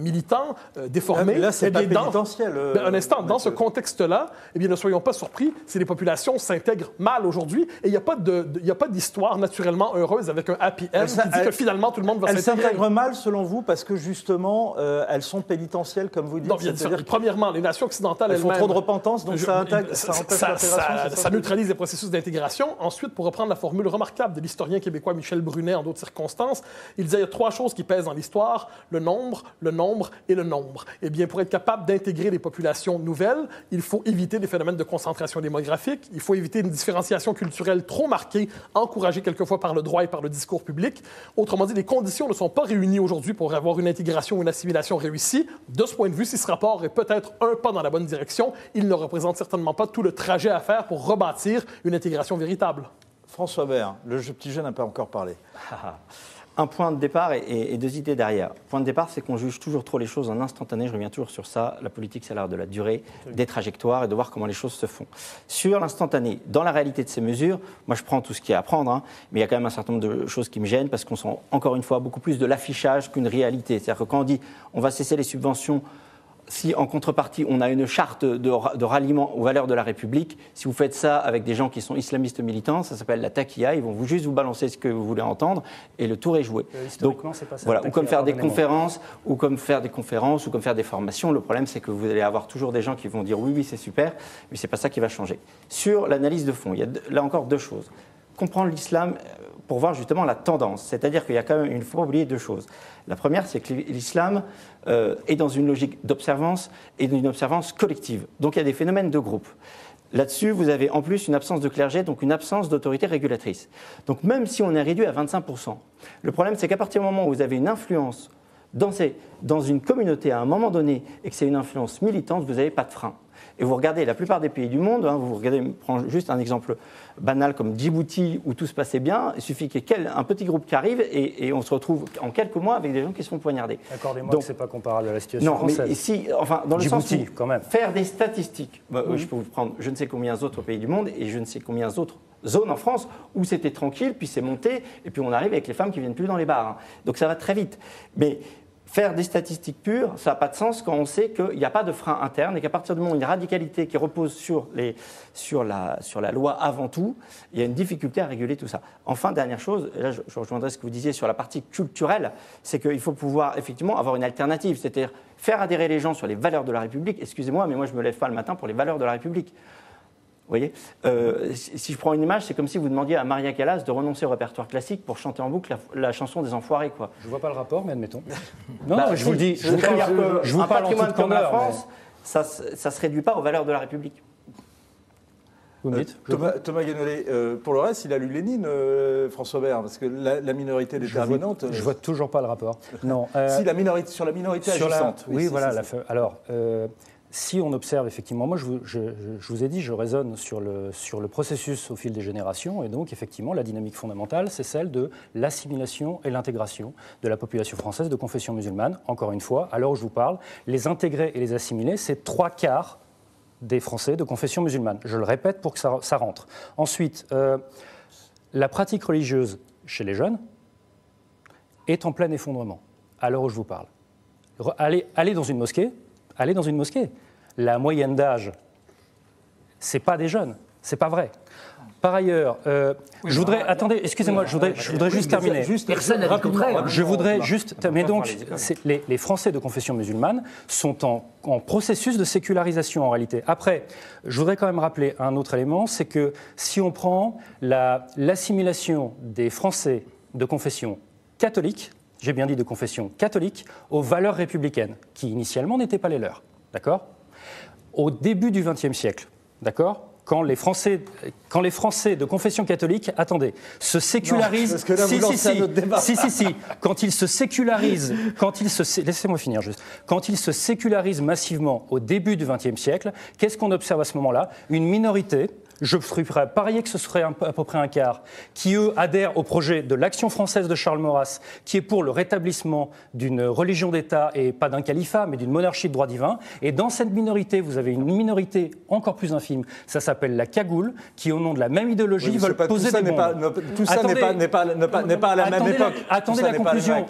militant, déformé. Mais là, c'est pas pénitentiel. Un instant, dans ce contexte-là, eh bien, ne soyons pas surpris si les populations s'intègrent mal aujourd'hui, et il n'y a pas d'histoire naturellement heureuse avec un happy end qui dit que finalement tout le monde va s'intégrer. Elles s'intègrent mal, selon vous, parce que justement, elles sont pénitentielles, comme vous dites. Non, bien sûr. premièrement, les nations occidentales elles font elles-mêmes... trop de repentance, donc ça empêche l'intégration. Ça neutralise les processus d'intégration. Ensuite, pour reprendre la formule remarquable de l'historien québécois Michel Brunet en d'autres circonstances, il disait il y a 3 choses qui pèsent dans l'histoire, le nombre et le nombre. Eh bien, pour être capable d'intégrer les populations nouvelles, il faut éviter des phénomènes de concentration démographique, il faut éviter une différenciation culturelle trop marquée, encouragée quelquefois par le droit et par le discours public. Autrement dit, les conditions ne sont pas réunies aujourd'hui pour avoir une intégration ou une assimilation réussie. De ce point de vue, si ce rapport est peut-être un pas dans la bonne direction, il ne représente certainement pas tout le trajet à faire pour rebâtir une intégration véritable. François Bert, le petit jeune n'a pas encore parlé. Un point de départ et 2 idées derrière. Point de départ, c'est qu'on juge toujours trop les choses en instantané. Je reviens toujours sur ça. La politique, c'est l'art de la durée, des trajectoires et de voir comment les choses se font. Sur l'instantané, dans la réalité de ces mesures, moi, je prends tout ce qu'il y a à prendre, mais il y a quand même un certain nombre de choses qui me gênent parce qu'on sent, encore une fois, beaucoup plus de l'affichage qu'une réalité. C'est-à-dire que quand on dit on va cesser les subventions, si en contrepartie on a une charte de ralliement aux valeurs de la République, si vous faites ça avec des gens qui sont islamistes militants, ça s'appelle la taquilla, ils vont juste vous balancer ce que vous voulez entendre et le tour est joué. Donc c'est pas ça, voilà, ou comme faire des conférences, ou comme faire des formations. Le problème, c'est que vous allez avoir toujours des gens qui vont dire oui, c'est super, mais c'est pas ça qui va changer. Sur l'analyse de fond, il y a là encore 2 choses. Comprendre l'islam pour voir justement la tendance. C'est-à-dire qu'il y a quand même, il ne faut pas oublier 2 choses. La première, c'est que l'islam est dans une logique d'observance et d'une observance collective. Donc il y a des phénomènes de groupe. Là-dessus, vous avez en plus une absence de clergé, donc une absence d'autorité régulatrice. Donc même si on est réduit à 25%, le problème, c'est qu'à partir du moment où vous avez une influence dans une communauté à un moment donné et que c'est une influence militante, vous n'avez pas de frein. Et vous regardez la plupart des pays du monde, vous regardez, prends juste un exemple banal comme Djibouti où tout se passait bien, il suffit qu'il y ait un petit groupe qui arrive et on se retrouve en quelques mois avec des gens qui se font poignarder. Accordez-moi que ce n'est pas comparable à la situation française. Non, mais si, enfin, dans le Djibouti, sens où quand même. Faire des statistiques, je peux vous prendre je ne sais combien d'autres pays du monde et je ne sais combien d'autres zones en France où c'était tranquille, puis c'est monté, et puis on arrive avec les femmes qui ne viennent plus dans les bars. Donc ça va très vite. Mais faire des statistiques pures, ça n'a pas de sens quand on sait qu'il n'y a pas de frein interne et qu'à partir du moment où il y a une radicalité qui repose sur la loi avant tout, il y a une difficulté à réguler tout ça. Enfin, dernière chose, et là je rejoindrai ce que vous disiez sur la partie culturelle, c'est qu'il faut pouvoir effectivement avoir une alternative, c'est-à-dire faire adhérer les gens sur les valeurs de la République. Excusez-moi, mais moi je ne me lève pas le matin pour les valeurs de la République. Vous voyez, si je prends une image, c'est comme si vous demandiez à Maria Callas de renoncer au répertoire classique pour chanter en boucle la chanson des Enfoirés, quoi. Je ne vois pas le rapport, mais admettons. Non, je vous le dis. Je vous parle en toute candeur, comme la France, ça ne se réduit pas aux valeurs de la République. Vous me dites Thomas Guénolé, pour le reste, il a lu Lénine, François Bert, parce que la minorité déterminante... Je ne vois toujours pas le rapport. Non. Si, sur la minorité agissante. Oui, voilà. Alors... si on observe effectivement, moi je vous ai dit, je raisonne sur le processus au fil des générations, et donc effectivement la dynamique fondamentale, c'est celle de l'assimilation et l'intégration de la population française de confession musulmane. Encore une fois, à l'heure où je vous parle, les intégrer et les assimiler, c'est 3/4 des Français de confession musulmane. Je le répète pour que ça rentre. Ensuite, la pratique religieuse chez les jeunes est en plein effondrement, à l'heure où je vous parle. Allez dans une mosquée. La moyenne d'âge, c'est pas des jeunes, c'est pas vrai. Par ailleurs, je voudrais... Attendez, excusez-moi, je voudrais juste terminer. Personne n'a dit le contraire. Je voudrais juste... Mais donc, les Français de confession musulmane sont en processus de sécularisation en réalité. Après, je voudrais quand même rappeler un autre élément, c'est que si on prend l'assimilation des Français de confession catholique, j'ai bien dit de confession catholique, aux valeurs républicaines, qui initialement n'étaient pas les leurs. D'accord ? Au début du XXe siècle, d'accord ? Quand les Français de confession catholique, attendez, se sécularisent... Parce que là, vous lancez un autre débat. Si. Quand ils se sécularisent... Laissez-moi finir juste. Quand ils se sécularisent massivement au début du XXe siècle, qu'est-ce qu'on observe à ce moment-là ? Une minorité... Je ferais parier que ce serait à peu près un quart, qui, eux, adhèrent au projet de l'Action française de Charles Maurras, qui est pour le rétablissement d'une religion d'État, et pas d'un califat, mais d'une monarchie de droit divin. Et dans cette minorité, vous avez une minorité encore plus infime, ça s'appelle la cagoule, qui, au nom de la même idéologie, veulent poser des bombes. Tout ça n'est pas à la même époque. Attendez la conclusion.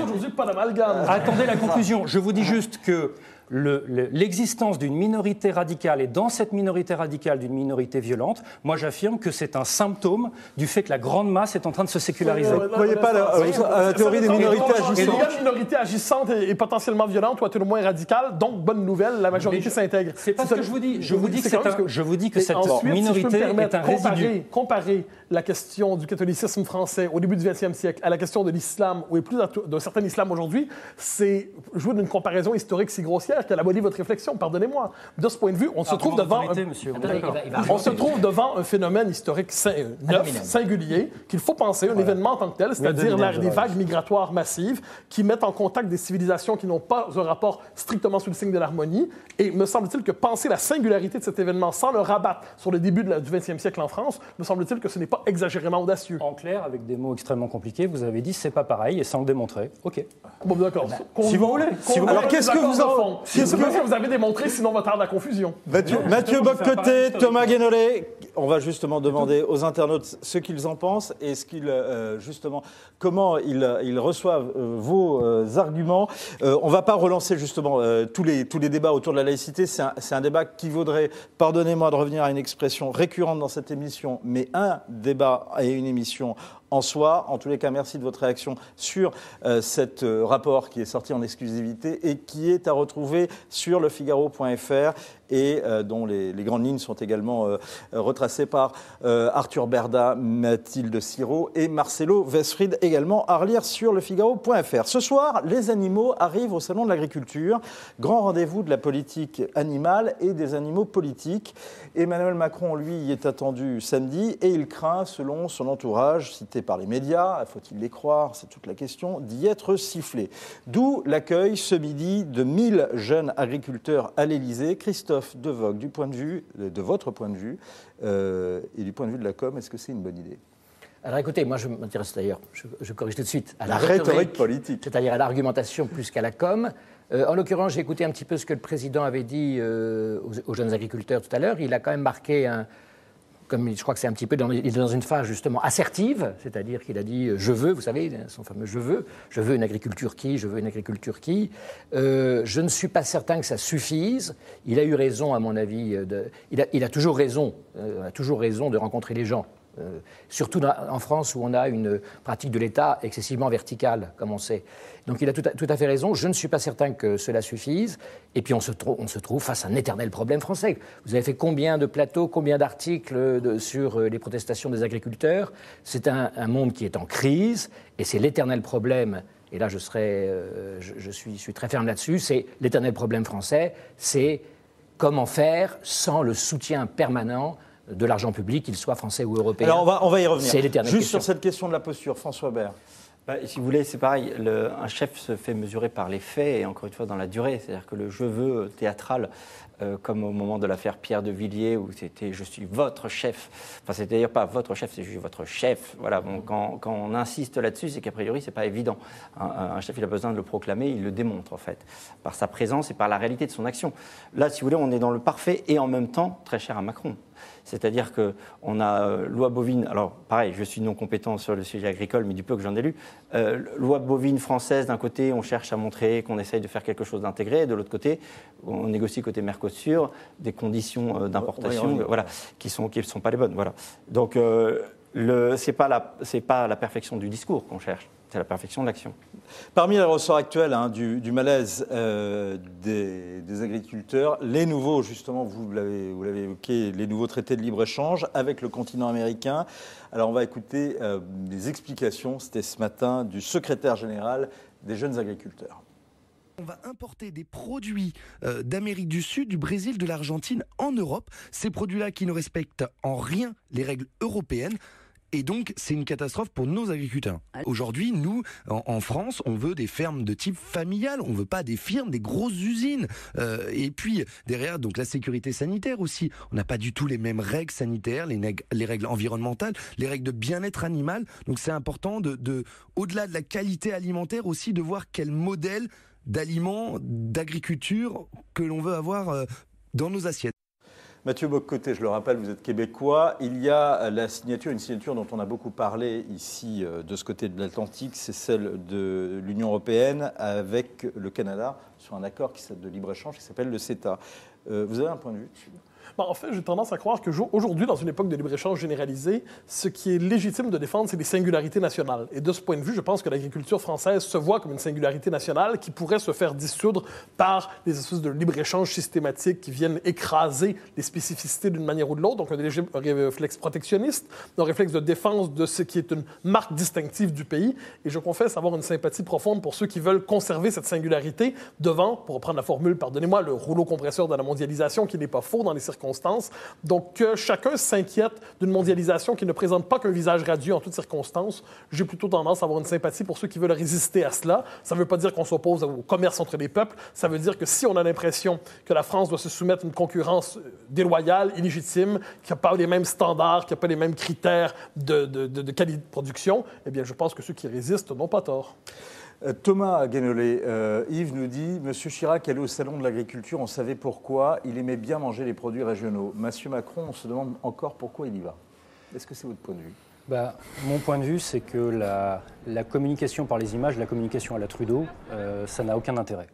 Aujourd'hui, pas d'amalgame. Attendez la conclusion. Je vous dis juste que l'existence d'une minorité radicale et dans cette minorité radicale d'une minorité violente, moi j'affirme que c'est un symptôme du fait que la grande masse est en train de se séculariser. Vous ne croyez pas à la théorie des minorités agissantes? Il y a une minorité agissante et potentiellement violente, ou à tout le moins radicale, donc bonne nouvelle, la majorité s'intègre. C'est pas ce que je vous dis. Je vous dis que cette minorité est un résidu. Comparer la question du catholicisme français au début du XXe siècle à la question de l'islam, ou plus d'un certain islam aujourd'hui, c'est jouer d'une comparaison historique si grossière qu'elle abolit votre réflexion, pardonnez-moi. De ce point de vue, on se trouve devant un phénomène historique neuf, singulier, qu'il faut penser, un événement en tant que tel, c'est-à-dire des vagues migratoires massives qui mettent en contact des civilisations qui n'ont pas un rapport strictement sous le signe de l'harmonie. Et me semble-t-il que penser la singularité de cet événement sans le rabattre sur le début du XXe siècle en France, me semble-t-il que ce n'est pas exagérément audacieux. En clair, avec des mots extrêmement compliqués, vous avez dit c'est pas pareil et sans le démontrer. OK. Bon, d'accord. Si vous voulez. Alors, qu'est-ce que vous en faites? Qu'est-ce que vous avez démontré, sinon votre art de la confusion? Mathieu Bock-Côté, Thomas Guénolé, on va justement demander aux internautes ce qu'ils en pensent et comment ils reçoivent vos arguments. On ne va pas relancer justement tous les débats autour de la laïcité. C'est un débat qui vaudrait, pardonnez-moi de revenir à une expression récurrente dans cette émission, mais un débat et une émission en soi. En tous les cas, merci de votre réaction sur cet rapport qui est sorti en exclusivité et qui est à retrouver sur lefigaro.fr et dont les grandes lignes sont également retracées par Arthur Berda, Mathilde Siro et Marcelo Westfried, également à relire sur lefigaro.fr. Ce soir, les animaux arrivent au Salon de l'Agriculture, grand rendez-vous de la politique animale et des animaux politiques. Emmanuel Macron, lui, y est attendu samedi et il craint, selon son entourage, cité par les médias, faut-il les croire, c'est toute la question, d'y être sifflé. D'où l'accueil ce midi de 1000 jeunes agriculteurs à l'Élysée. Christophe Devogue, de votre point de vue et du point de vue de la com, est-ce que c'est une bonne idée ? Alors écoutez, moi je m'intéresse d'ailleurs, je corrige tout de suite, à la rhétorique politique, c'est-à-dire à l'argumentation plus qu'à la com. En l'occurrence, j'ai écouté un petit peu ce que le président avait dit aux jeunes agriculteurs tout à l'heure. Il a quand même marqué comme je crois que c'est un petit peu il est dans une phase justement assertive, c'est-à-dire qu'il a dit je veux, vous savez, son fameux je veux une agriculture qui, je veux une agriculture qui. Je ne suis pas certain que ça suffise. Il a eu raison, à mon avis, il a toujours raison de rencontrer les gens. Surtout en France où on a une pratique de l'État excessivement verticale, comme on sait. Donc il a tout à fait raison. Je ne suis pas certain que cela suffise. Et puis on se trouve face à un éternel problème français. Vous avez fait combien de plateaux, combien d'articles sur les protestations des agriculteurs? C'est un monde qui est en crise et c'est l'éternel problème. Et là, je suis très ferme là-dessus. C'est l'éternel problème français. C'est comment faire sans le soutien permanent de l'argent public, qu'il soit français ou européen. Alors on va y revenir. C'est l'éternelle question. Sur cette question de la posture, François Bert. Si vous voulez, c'est pareil. Un chef se fait mesurer par les faits et encore une fois dans la durée. C'est-à-dire que le je veux théâtral, comme au moment de l'affaire Pierre de Villiers, où c'était je suis votre chef. Enfin, c'est d'ailleurs pas votre chef, c'est je suis votre chef. Voilà. Bon, quand on insiste là-dessus, c'est qu'a priori, c'est pas évident. Un chef, il a besoin de le proclamer, il le démontre en fait, par sa présence et par la réalité de son action. Là, si vous voulez, on est dans le parfait et en même temps très cher à Macron. C'est-à-dire qu'on a loi bovine, alors pareil, je suis non compétent sur le sujet agricole, mais du peu que j'en ai lu, loi bovine française, d'un côté, on cherche à montrer qu'on essaye de faire quelque chose d'intégré, et de l'autre côté, on négocie côté Mercosur des conditions d'importation qui sont pas les bonnes. Voilà. Donc, c'est pas la perfection du discours qu'on cherche. C'est la perfection de l'action. Parmi les ressorts actuels du malaise des agriculteurs, les nouveaux, justement, vous l'avez évoqué, les nouveaux traités de libre-échange avec le continent américain. Alors on va écouter des explications, c'était ce matin, du secrétaire général des jeunes agriculteurs. On va importer des produits d'Amérique du Sud, du Brésil, de l'Argentine en Europe. Ces produits-là qui ne respectent en rien les règles européennes. Et donc, c'est une catastrophe pour nos agriculteurs. Aujourd'hui, nous, en France, on veut des fermes de type familial. On ne veut pas des firmes, des grosses usines. Et puis, derrière, donc la sécurité sanitaire aussi. On n'a pas du tout les mêmes règles sanitaires, les règles environnementales, les règles de bien-être animal. Donc, c'est important, au-delà de la qualité alimentaire aussi, de voir quel modèle d'aliments, d'agriculture que l'on veut avoir dans nos assiettes. Mathieu Bock-Côté, je le rappelle, vous êtes québécois. Il y a une signature dont on a beaucoup parlé ici de ce côté de l'Atlantique, c'est celle de l'Union européenne avec le Canada sur un accord de libre-échange qui s'appelle le CETA. Vous avez un point de vue dessus ? En fait, j'ai tendance à croire qu'aujourd'hui, dans une époque de libre-échange généralisé, ce qui est légitime de défendre, c'est les singularités nationales. Et de ce point de vue, je pense que l'agriculture française se voit comme une singularité nationale qui pourrait se faire dissoudre par des espèces de libre-échange systématiques qui viennent écraser les spécificités d'une manière ou de l'autre. Donc, un réflexe protectionniste, un réflexe de défense de ce qui est une marque distinctive du pays. Et je confesse avoir une sympathie profonde pour ceux qui veulent conserver cette singularité devant, pour reprendre la formule, pardonnez-moi, le rouleau compresseur de la mondialisation qui n'est pas faux dans les circonstances. Donc, que chacun s'inquiète d'une mondialisation qui ne présente pas qu'un visage radieux en toutes circonstances, j'ai plutôt tendance à avoir une sympathie pour ceux qui veulent résister à cela. Ça ne veut pas dire qu'on s'oppose au commerce entre les peuples. Ça veut dire que si on a l'impression que la France doit se soumettre à une concurrence déloyale, illégitime, qui n'a pas les mêmes standards, qui n'a pas les mêmes critères de qualité de production, eh bien, je pense que ceux qui résistent n'ont pas tort. Thomas Guénolé, Yves nous dit « Monsieur Chirac allait au salon de l'agriculture, on savait pourquoi, il aimait bien manger les produits régionaux. Monsieur Macron, on se demande encore pourquoi il y va. Est-ce que c'est votre point de vue ? Mon point de vue, c'est que la communication par les images, la communication à la Trudeau, ça n'a aucun intérêt.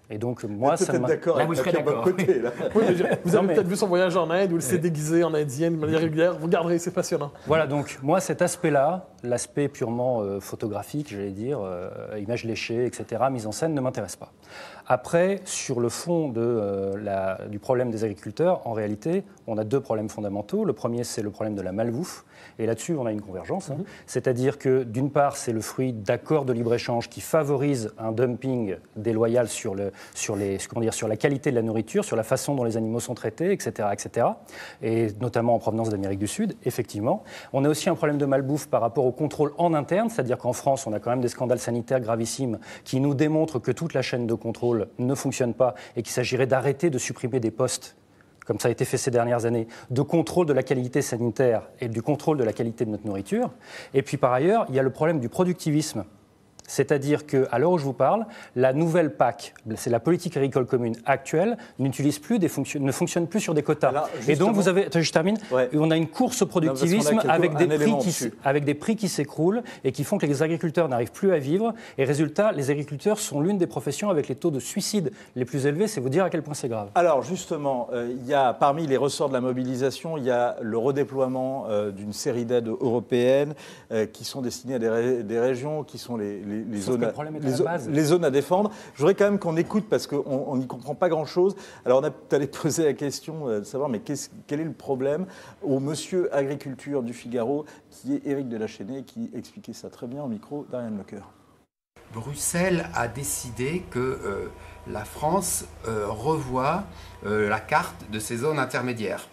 Et donc, moi, ça m'a... d'accord avec Mathieu Bock-Côté, là. Oui, vous avez peut-être vu son voyage en Inde où il s'est déguisé en indien de manière régulière. Vous regarderez, c'est passionnant. Voilà, donc moi, cet aspect-là, l'aspect purement photographique, j'allais dire, images léchées, etc., mise en scène, ne m'intéresse pas. Après, sur le fond du problème des agriculteurs, en réalité, on a deux problèmes fondamentaux. Le premier, c'est le problème de la malbouffe. Et là-dessus, on a une convergence. C'est-à-dire que, d'une part, c'est le fruit d'accords de libre-échange qui favorisent un dumping déloyal sur la qualité de la nourriture, sur la façon dont les animaux sont traités, etc., etc., et notamment en provenance d'Amérique du Sud, effectivement. On a aussi un problème de malbouffe par rapport au contrôle en interne, c'est-à-dire qu'en France, on a quand même des scandales sanitaires gravissimes qui nous démontrent que toute la chaîne de contrôle ne fonctionne pas et qu'il s'agirait d'arrêter de supprimer des postes, comme ça a été fait ces dernières années, de contrôle de la qualité sanitaire et du contrôle de la qualité de notre nourriture. Et puis par ailleurs, il y a le problème du productivisme. C'est-à-dire qu'à l'heure où je vous parle, la nouvelle PAC, c'est la politique agricole commune actuelle, ne fonctionne plus sur des quotas. Alors, et donc, vous avez, je termine, on a une course au productivisme avec des prix qui s'écroulent et qui font que les agriculteurs n'arrivent plus à vivre. Et résultat, les agriculteurs sont l'une des professions avec les taux de suicide les plus élevés. C'est vous dire à quel point c'est grave. Alors justement, il y a parmi les ressorts de la mobilisation, il y a le redéploiement d'une série d'aides européennes qui sont destinées à des régions qui sont les zones à défendre. Je voudrais quand même qu'on écoute parce qu'on n'y comprend pas grand-chose. Alors on a allé poser la question de savoir mais quel est le problème au monsieur agriculture du Figaro qui est Éric Delachesnais qui expliquait ça très bien au micro d'Ariane Lecoeur. Bruxelles a décidé que la France revoit la carte de ces zones intermédiaires.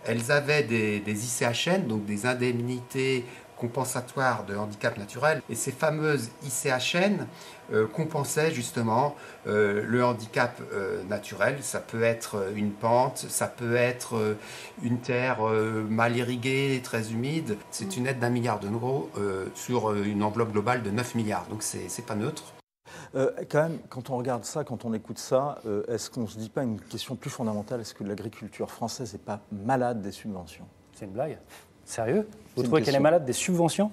Elles avaient des ICHN, donc des indemnités compensatoires de handicap naturel, et ces fameuses ICHN compensaient justement le handicap naturel. Ça peut être une pente, ça peut être une terre mal irriguée, très humide. C'est une aide d'1 milliard d'euros sur une enveloppe globale de 9 milliards, donc c'est pas neutre. Quand même, quand on regarde ça, quand on écoute ça, est-ce qu'on ne se dit pas une question plus fondamentale? Est-ce que l'agriculture française n'est pas malade des subventions? C'est une blague? Sérieux? Vous trouvez qu'elle est malade des subventions?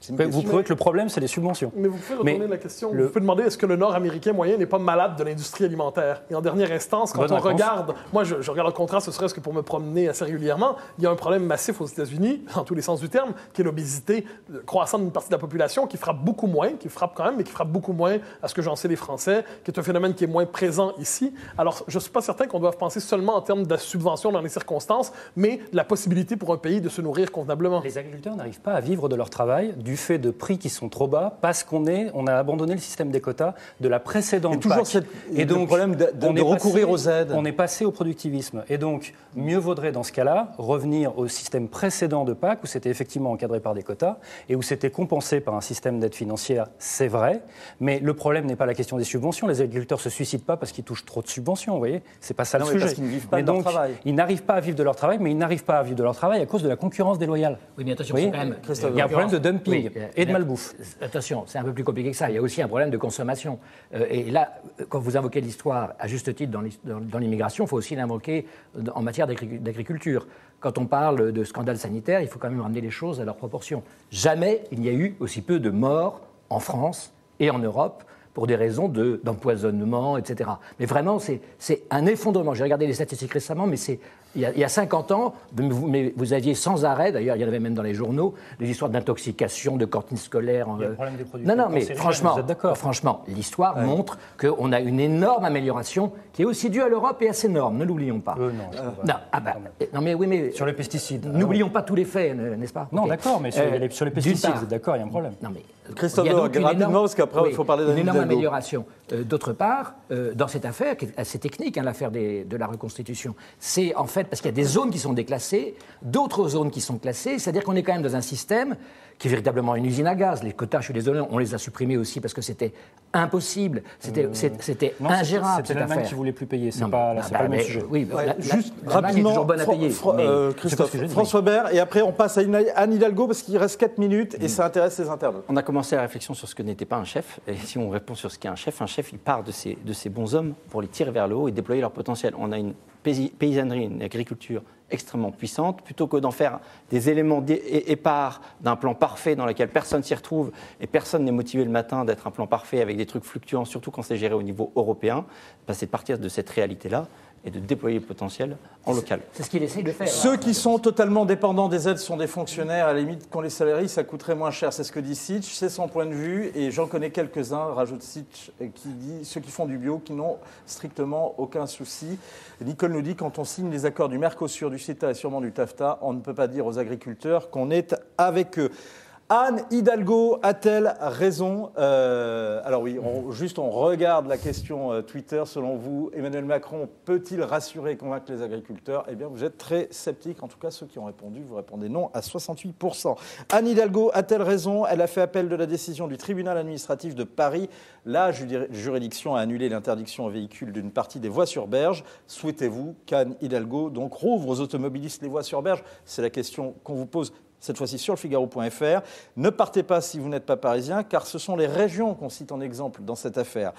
Vous trouvez que le problème, c'est les subventions? Mais vous pouvez retourner la question. Vous pouvez demander est-ce que le Nord américain moyen n'est pas malade de l'industrie alimentaire? Et en dernière instance, quand on regarde, moi je regarde le contrat, ce serait-ce que pour me promener assez régulièrement, il y a un problème massif aux États-Unis, dans tous les sens du terme, qui est l'obésité croissante d'une partie de la population, qui frappe beaucoup moins, qui frappe quand même, mais qui frappe beaucoup moins à ce que j'en sais les Français, qui est un phénomène qui est moins présent ici. Alors, je ne suis pas certain qu'on doive penser seulement en termes de la subvention dans les circonstances, mais de la possibilité pour un pays de se nourrir convenablement. Les agriculteurs n'arrivent pas à vivre de leur travail du fait de prix qui sont trop bas parce qu'on a abandonné le système des quotas de la précédente PAC. Et donc, le problème de recourir aux aides. On est passé au productivisme. Et donc, mieux vaudrait dans ce cas-là revenir au système précédent de PAC où c'était effectivement encadré par des quotas et où c'était compensé par un système d'aide financière, c'est vrai. Mais le problème n'est pas la question des subventions. Les agriculteurs ne se suicident pas parce qu'ils touchent trop de subventions, vous voyez. C'est pas ça le sujet. Parce qu'ils ne vivent pas de leur travail. Ils n'arrivent pas à vivre de leur travail, mais ils n'arrivent pas à vivre de leur travail à cause de la concurrence déloyale. Oui, mais attention, il y a un problème de dumping. Oui, et de malbouffe. Attention, c'est un peu plus compliqué que ça. Il y a aussi un problème de consommation. Et là, quand vous invoquez l'histoire, à juste titre, dans l'immigration, il faut aussi l'invoquer en matière d'agriculture. Quand on parle de scandale sanitaire, il faut quand même ramener les choses à leurs proportions. Jamais il n'y a eu aussi peu de morts en France et en Europe pour des raisons d'empoisonnement, etc. Mais vraiment, c'est un effondrement. J'ai regardé les statistiques récemment, mais il y a 50 ans, mais vous aviez sans arrêt, d'ailleurs, il y en avait même dans les journaux, des histoires d'intoxication, de cantines scolaires. Il y a le problème des produits Non, mais franchement, franchement, l'histoire montre qu'on a une énorme amélioration qui est aussi due à l'Europe et à ses normes, ne l'oublions pas. Non, mais sur les pesticides. N'oublions pas tous les faits, n'est-ce pas? Non, d'accord, mais sur les pesticides, vous êtes d'accord, il y a un problème. Non, mais Christophe, rapidement, parce qu'après, il faut parler d'un une énorme amélioration. D'autre part, dans cette affaire, qui est assez technique, l'affaire de la reconstitution, c'est en fait parce qu'il y a des zones qui sont déclassées, d'autres zones qui sont classées, c'est-à-dire qu'on est quand même dans un système qui est véritablement une usine à gaz. Les quotas, je suis désolé, on les a supprimés aussi parce que c'était impossible, c'était ingérable. C'était l'Allemagne qui voulait plus payer, c'est pas le même sujet. Oui, juste rapidement, est toujours bonne à payer. Christophe, François Bert, et après on passe à Anne Hidalgo parce qu'il reste 4 minutes et ça intéresse les internautes. On a commencé la réflexion sur ce que n'était pas un chef, et si on répond sur ce qu'est un chef, il part de ces bons hommes pour les tirer vers le haut et déployer leur potentiel. On a une paysannerie, une agriculture extrêmement puissante, plutôt que d'en faire des éléments épars d'un plan parfait dans lequel personne s'y retrouve et personne n'est motivé le matin d'être un plan parfait avec des trucs fluctuants, surtout quand c'est géré au niveau européen, c'est de partir de cette réalité-là et de déployer le potentiel en local. C'est ce qu'il essaie de faire. Ceux qui sont totalement dépendants des aides sont des fonctionnaires. À la limite, qu'on les salarie, ça coûterait moins cher. C'est ce que dit Sitch, c'est son point de vue. Et j'en connais quelques-uns, rajoute Sitch, qui dit ceux qui font du bio, qui n'ont strictement aucun souci. Nicole nous dit quand on signe les accords du Mercosur, du CETA et sûrement du TAFTA, on ne peut pas dire aux agriculteurs qu'on est avec eux. Anne Hidalgo a-t-elle raison Alors oui, on regarde la question Twitter. Selon vous, Emmanuel Macron peut-il rassurer et convaincre les agriculteurs? Eh bien, vous êtes très sceptiques. En tout cas, ceux qui ont répondu, vous répondez non à 68%. Anne Hidalgo a-t-elle raison? Elle a fait appel de la décision du tribunal administratif de Paris. La juridiction a annulé l'interdiction aux véhicules d'une partie des voies sur berge. Souhaitez-vous qu'Anne Hidalgo donc rouvre aux automobilistes les voies sur berge? C'est la question qu'on vous pose cette fois-ci sur lefigaro.fr. Ne partez pas si vous n'êtes pas parisien, car ce sont les régions qu'on cite en exemple dans cette affaire.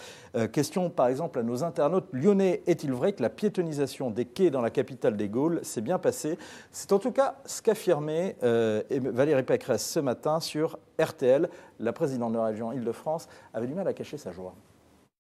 Question par exemple à nos internautes lyonnais. Est-il vrai que la piétonisation des quais dans la capitale des Gaules s'est bien passée? C'est en tout cas ce qu'affirmait Valérie Pécresse ce matin sur RTL. La présidente de la région Île-de-France avait du mal à cacher sa joie.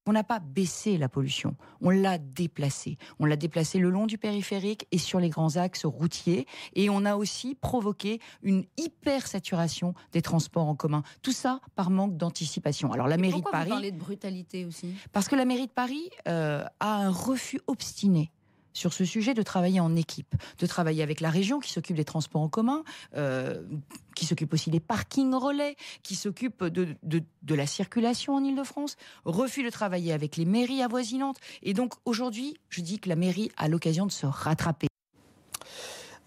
On n'a pas baissé la pollution, on l'a déplacée. On l'a déplacée le long du périphérique et sur les grands axes routiers. Et on a aussi provoqué une hyper-saturation des transports en commun. Tout ça par manque d'anticipation. Alors la mairie de Paris... Pourquoi vous parlez de brutalité aussi? Parce que la mairie de Paris a un refus obstiné sur ce sujet de travailler en équipe, de travailler avec la région qui s'occupe des transports en commun, qui s'occupe aussi des parkings relais, qui s'occupe de la circulation en Île-de-France, refus de travailler avec les mairies avoisinantes. Et donc aujourd'hui, je dis que la mairie a l'occasion de se rattraper.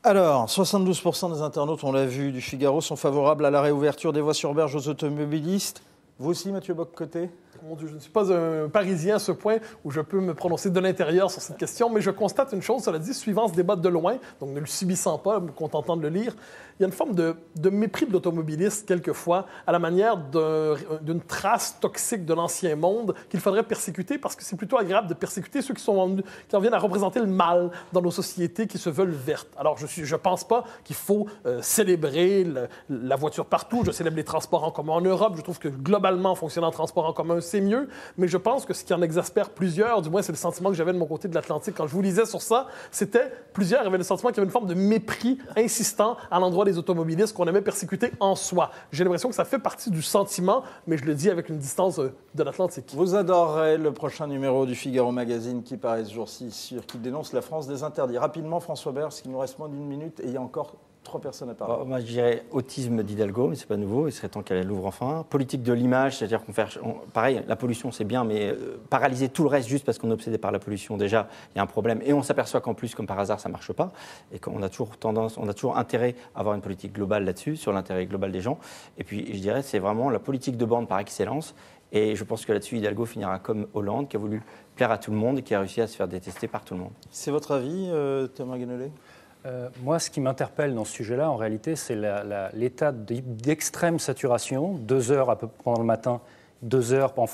Alors, 72% des internautes, on l'a vu, du Figaro, sont favorables à la réouverture des voies sur berge aux automobilistes. Vous aussi, Mathieu Bock-Côté? Mon Dieu, je ne suis pas un Parisien à ce point où je peux me prononcer de l'intérieur sur cette question, mais je constate une chose, cela dit, suivant ce débat de loin, donc ne le subissant pas, me contentant de le lire, il y a une forme de mépris de l'automobiliste, quelquefois, à la manière d'une trace toxique de l'ancien monde qu'il faudrait persécuter, parce que c'est plutôt agréable de persécuter ceux qui en viennent à représenter le mal dans nos sociétés qui se veulent vertes. Alors, je pense pas qu'il faut célébrer la voiture partout. Je célèbre les transports en commun en Europe. Je trouve que globalement, fonctionner en transport en commun, c'est mieux. Mais je pense que ce qui en exaspère plusieurs, du moins c'est le sentiment que j'avais de mon côté de l'Atlantique quand je vous lisais sur ça, c'était plusieurs avaient le sentiment qu'il y avait une forme de mépris insistant à l'endroit des automobilistes qu'on aimait persécuter en soi. J'ai l'impression que ça fait partie du sentiment, mais je le dis avec une distance de l'Atlantique. Vous adorerez le prochain numéro du Figaro Magazine qui paraît ce jour-ci, qui dénonce la France des interdits. Rapidement, François Bert, parce qu'il nous reste moins d'une minute et il y a encore 3 personnes à parler. Moi, je dirais autisme d'Hidalgo, mais c'est pas nouveau, il serait temps qu'elle l'ouvre enfin. Politique de l'image, c'est-à-dire pareil, la pollution c'est bien, mais paralyser tout le reste juste parce qu'on est obsédé par la pollution, déjà, il y a un problème. Et on s'aperçoit qu'en plus, comme par hasard, ça marche pas. Et qu'on a toujours intérêt à avoir une politique globale là-dessus, sur l'intérêt global des gens. Et puis, je dirais, c'est vraiment la politique de bande par excellence. Et je pense que là-dessus, Hidalgo finira comme Hollande, qui a voulu plaire à tout le monde et qui a réussi à se faire détester par tout le monde. C'est votre avis, Thomas Guénolé ? Moi, ce qui m'interpelle dans ce sujet-là, en réalité, c'est l'état d'extrême saturation, 2 heures à peu près pendant le matin, 2 heures en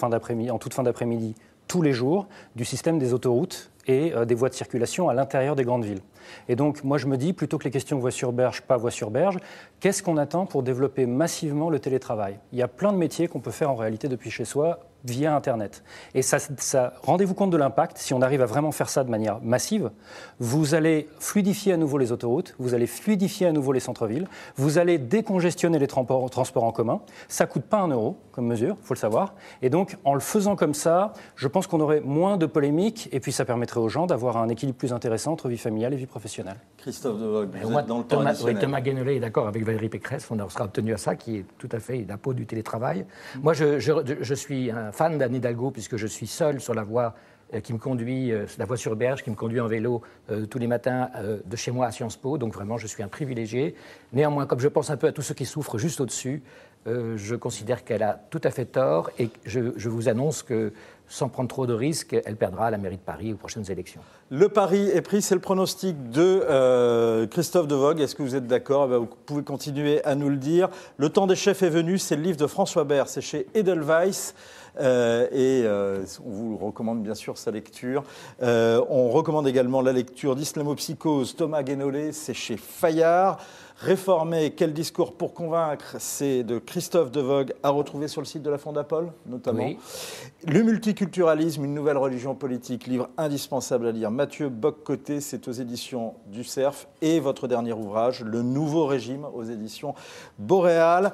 toute fin d'après-midi, tous les jours, du système des autoroutes et des voies de circulation à l'intérieur des grandes villes. Et donc, moi, je me dis, plutôt que les questions voie sur berge, pas voie sur berge, qu'est-ce qu'on attend pour développer massivement le télétravail ? Il y a plein de métiers qu'on peut faire en réalité depuis chez soi, via Internet. Et rendez-vous compte de l'impact, si on arrive à vraiment faire ça de manière massive, vous allez fluidifier à nouveau les autoroutes, vous allez fluidifier à nouveau les centres-villes, vous allez décongestionner les transports en commun. Ça ne coûte pas 1 euro comme mesure, il faut le savoir. Et donc, en le faisant comme ça, je pense qu'on aurait moins de polémiques et puis ça permettrait aux gens d'avoir un équilibre plus intéressant entre vie familiale et vie professionnelle. Christophe de Vogue, vous êtes dans le temps additionnel. Thomas Guénolé est d'accord avec Valérie Pécresse, on sera obtenu à ça, qui est tout à fait la peau du télétravail. Moi, je suis un fan d'Anne Hidalgo, puisque je suis seul sur la voie qui me conduit, la voie sur berge, qui me conduit en vélo tous les matins de chez moi à Sciences Po. Donc vraiment, je suis un privilégié. Néanmoins, comme je pense un peu à tous ceux qui souffrent juste au-dessus, je considère qu'elle a tout à fait tort et je vous annonce que, sans prendre trop de risques, elle perdra la mairie de Paris aux prochaines élections. Le pari est pris, c'est le pronostic de Christophe de Vogue. Est-ce que vous êtes d'accord ? Vous pouvez continuer à nous le dire. Le temps des chefs est venu, c'est le livre de François Bert, c'est chez Edelweiss. On vous recommande bien sûr sa lecture. On recommande également la lecture d'Islamopsychose, Thomas Guénolé, c'est chez Fayard. Réformer, quel discours pour convaincre, c'est de Christophe de Vogue, à retrouver sur le site de la Fondapol, notamment. Oui. Le multiculturalisme, une nouvelle religion politique, livre indispensable à lire. Mathieu Bock-Côté, c'est aux éditions du Cerf. Et votre dernier ouvrage, Le Nouveau Régime, aux éditions Boréal.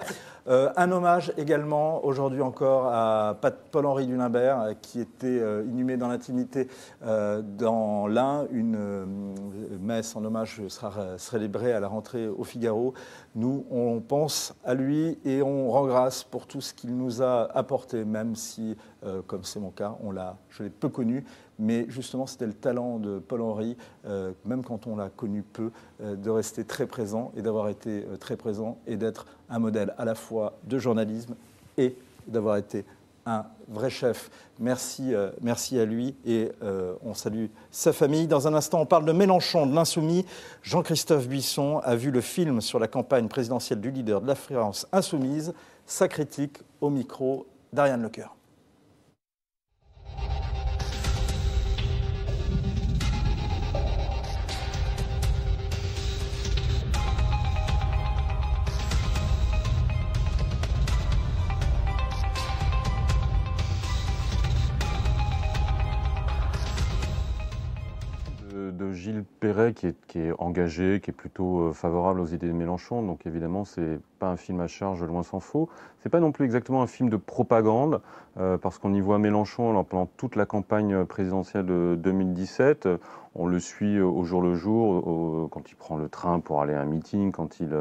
Un hommage également, aujourd'hui encore, à Paul-Henri Dulembert, qui était inhumé dans l'intimité dans l'Ain. Une messe en hommage sera célébrée à la rentrée au Figaro. Nous, on pense à lui et on rend grâce pour tout ce qu'il nous a apporté, même si, comme c'est mon cas, je l'ai peu connu. Mais justement, c'était le talent de Paul-Henri, même quand on l'a connu peu, de rester très présent et d'avoir été très présent et d'être un modèle à la fois de journalisme et d'avoir été un vrai chef. Merci à lui et on salue sa famille. Dans un instant, on parle de Mélenchon, de l'Insoumis. Jean-Christophe Buisson a vu le film sur la campagne présidentielle du leader de la France Insoumise. Sa critique au micro d'Ariane Lecoeur. De Gilles Perret qui est engagé, qui est plutôt favorable aux idées de Mélenchon. Donc évidemment, c'est pas un film à charge, loin s'en faut. C'est pas non plus exactement un film de propagande, parce qu'on y voit Mélenchon pendant toute la campagne présidentielle de 2017. On le suit au jour le jour, quand il prend le train pour aller à un meeting, quand il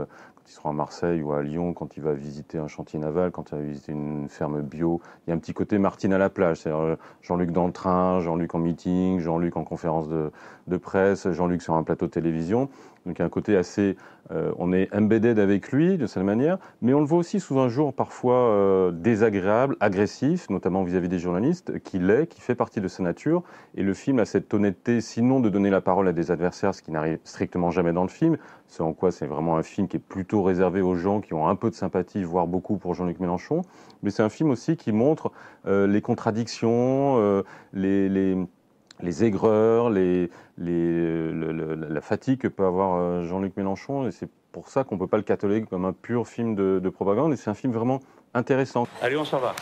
sera à Marseille ou à Lyon, quand il va visiter un chantier naval, quand il va visiter une ferme bio. Il y a un petit côté Martine à la plage, c'est-à-dire Jean-Luc dans le train, Jean-Luc en meeting, Jean-Luc en conférence de presse, Jean-Luc sur un plateau de télévision. Donc il y a un côté assez... on est embedded avec lui de cette manière, mais on le voit aussi sous un jour parfois désagréable, agressif, notamment vis-à-vis des journalistes, qui fait partie de sa nature. Et le film a cette honnêteté, sinon de donner la parole à des adversaires, ce qui n'arrive strictement jamais dans le film, c'est en quoi c'est vraiment un film qui est plutôt réservé aux gens qui ont un peu de sympathie, voire beaucoup pour Jean-Luc Mélenchon. Mais c'est un film aussi qui montre les contradictions, les aigreurs, la fatigue que peut avoir Jean-Luc Mélenchon. Et c'est pour ça qu'on ne peut pas le cataloguer comme un pur film de propagande. Et c'est un film vraiment intéressant. Allez, on s'en va.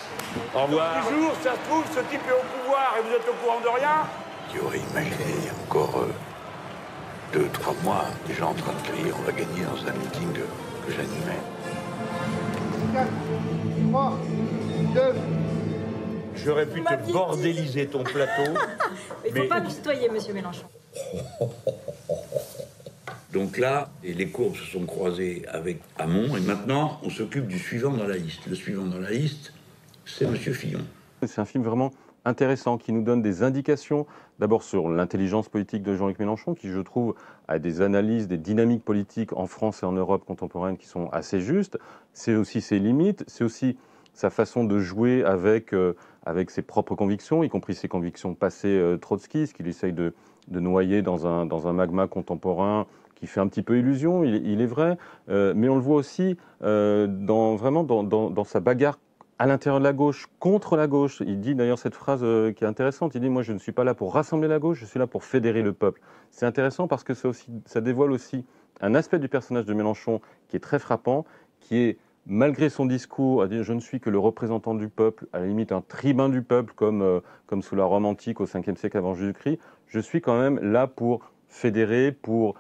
Au revoir. Bonjour, ça se trouve, ce type est au pouvoir et vous êtes au courant de rien. Qui aurait imaginé il y a encore 2-3 mois, des gens en train de crier on va gagner dans un meeting que j'animais. 4, 3, 2... J'aurais pu te bordéliser ton plateau. Il ne faut pas me tutoyer, monsieur Mélenchon. Donc là, les courbes se sont croisées avec Hamon, et maintenant, on s'occupe du suivant dans la liste. Le suivant dans la liste, c'est monsieur Fillon. C'est un film vraiment intéressant, qui nous donne des indications, d'abord sur l'intelligence politique de Jean-Luc Mélenchon, qui, je trouve, a des analyses, des dynamiques politiques en France et en Europe contemporaine qui sont assez justes. C'est aussi ses limites, c'est aussi sa façon de jouer avec ses propres convictions, y compris ses convictions passées trotskistes, qu'il essaye de noyer dans un magma contemporain qui fait un petit peu illusion, il est vrai, mais on le voit aussi dans sa bagarre à l'intérieur de la gauche, contre la gauche. Il dit d'ailleurs cette phrase qui est intéressante, il dit « Moi, je ne suis pas là pour rassembler la gauche, je suis là pour fédérer le peuple ». C'est intéressant parce que ça dévoile aussi un aspect du personnage de Mélenchon qui est très frappant, qui est, malgré son discours, à dire « Je ne suis que le représentant du peuple », à la limite un tribun du peuple, comme sous la Rome antique au 5e siècle avant Jésus-Christ, je suis quand même là pour fédérer, pour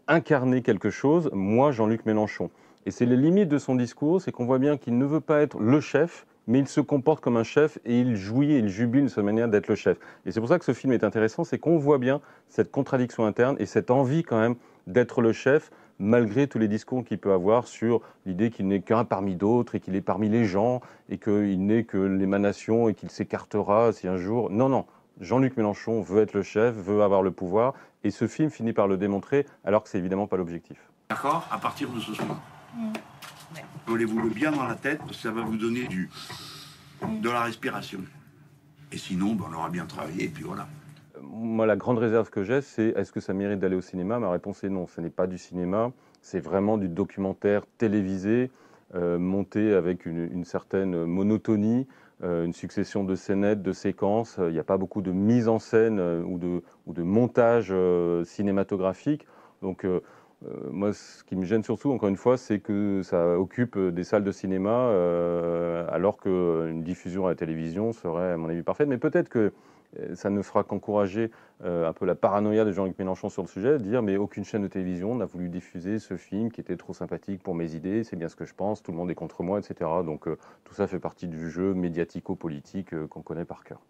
incarner quelque chose, moi, Jean-Luc Mélenchon. Et c'est les limites de son discours, c'est qu'on voit bien qu'il ne veut pas être le chef, mais il se comporte comme un chef et il jouit et il jubile de sa manière d'être le chef. Et c'est pour ça que ce film est intéressant, c'est qu'on voit bien cette contradiction interne et cette envie quand même d'être le chef, malgré tous les discours qu'il peut avoir sur l'idée qu'il n'est qu'un parmi d'autres et qu'il est parmi les gens et qu'il n'est que l'émanation et qu'il s'écartera si un jour... Non, Jean-Luc Mélenchon veut être le chef, veut avoir le pouvoir et ce film finit par le démontrer alors que c'est évidemment pas l'objectif. D'accord ? À partir de ce soir. Collez-vous-le bien dans la tête, parce que ça va vous donner de la respiration. Et sinon, on aura bien travaillé, et puis voilà. Moi, la grande réserve que j'ai, c'est est-ce que ça mérite d'aller au cinéma ? Ma réponse est non, ce n'est pas du cinéma, c'est vraiment du documentaire télévisé, monté avec une certaine monotonie, une succession de scénettes, de séquences. Il n'y a pas beaucoup de mise en scène ou de montage cinématographique. Donc, moi, ce qui me gêne surtout, encore une fois, c'est que ça occupe des salles de cinéma alors qu'une diffusion à la télévision serait, à mon avis, parfaite. Mais peut-être que ça ne fera qu'encourager un peu la paranoïa de Jean-Luc Mélenchon sur le sujet, dire mais aucune chaîne de télévision n'a voulu diffuser ce film qui était trop sympathique pour mes idées, c'est bien ce que je pense, tout le monde est contre moi, etc. Donc tout ça fait partie du jeu médiatico-politique qu'on connaît par cœur.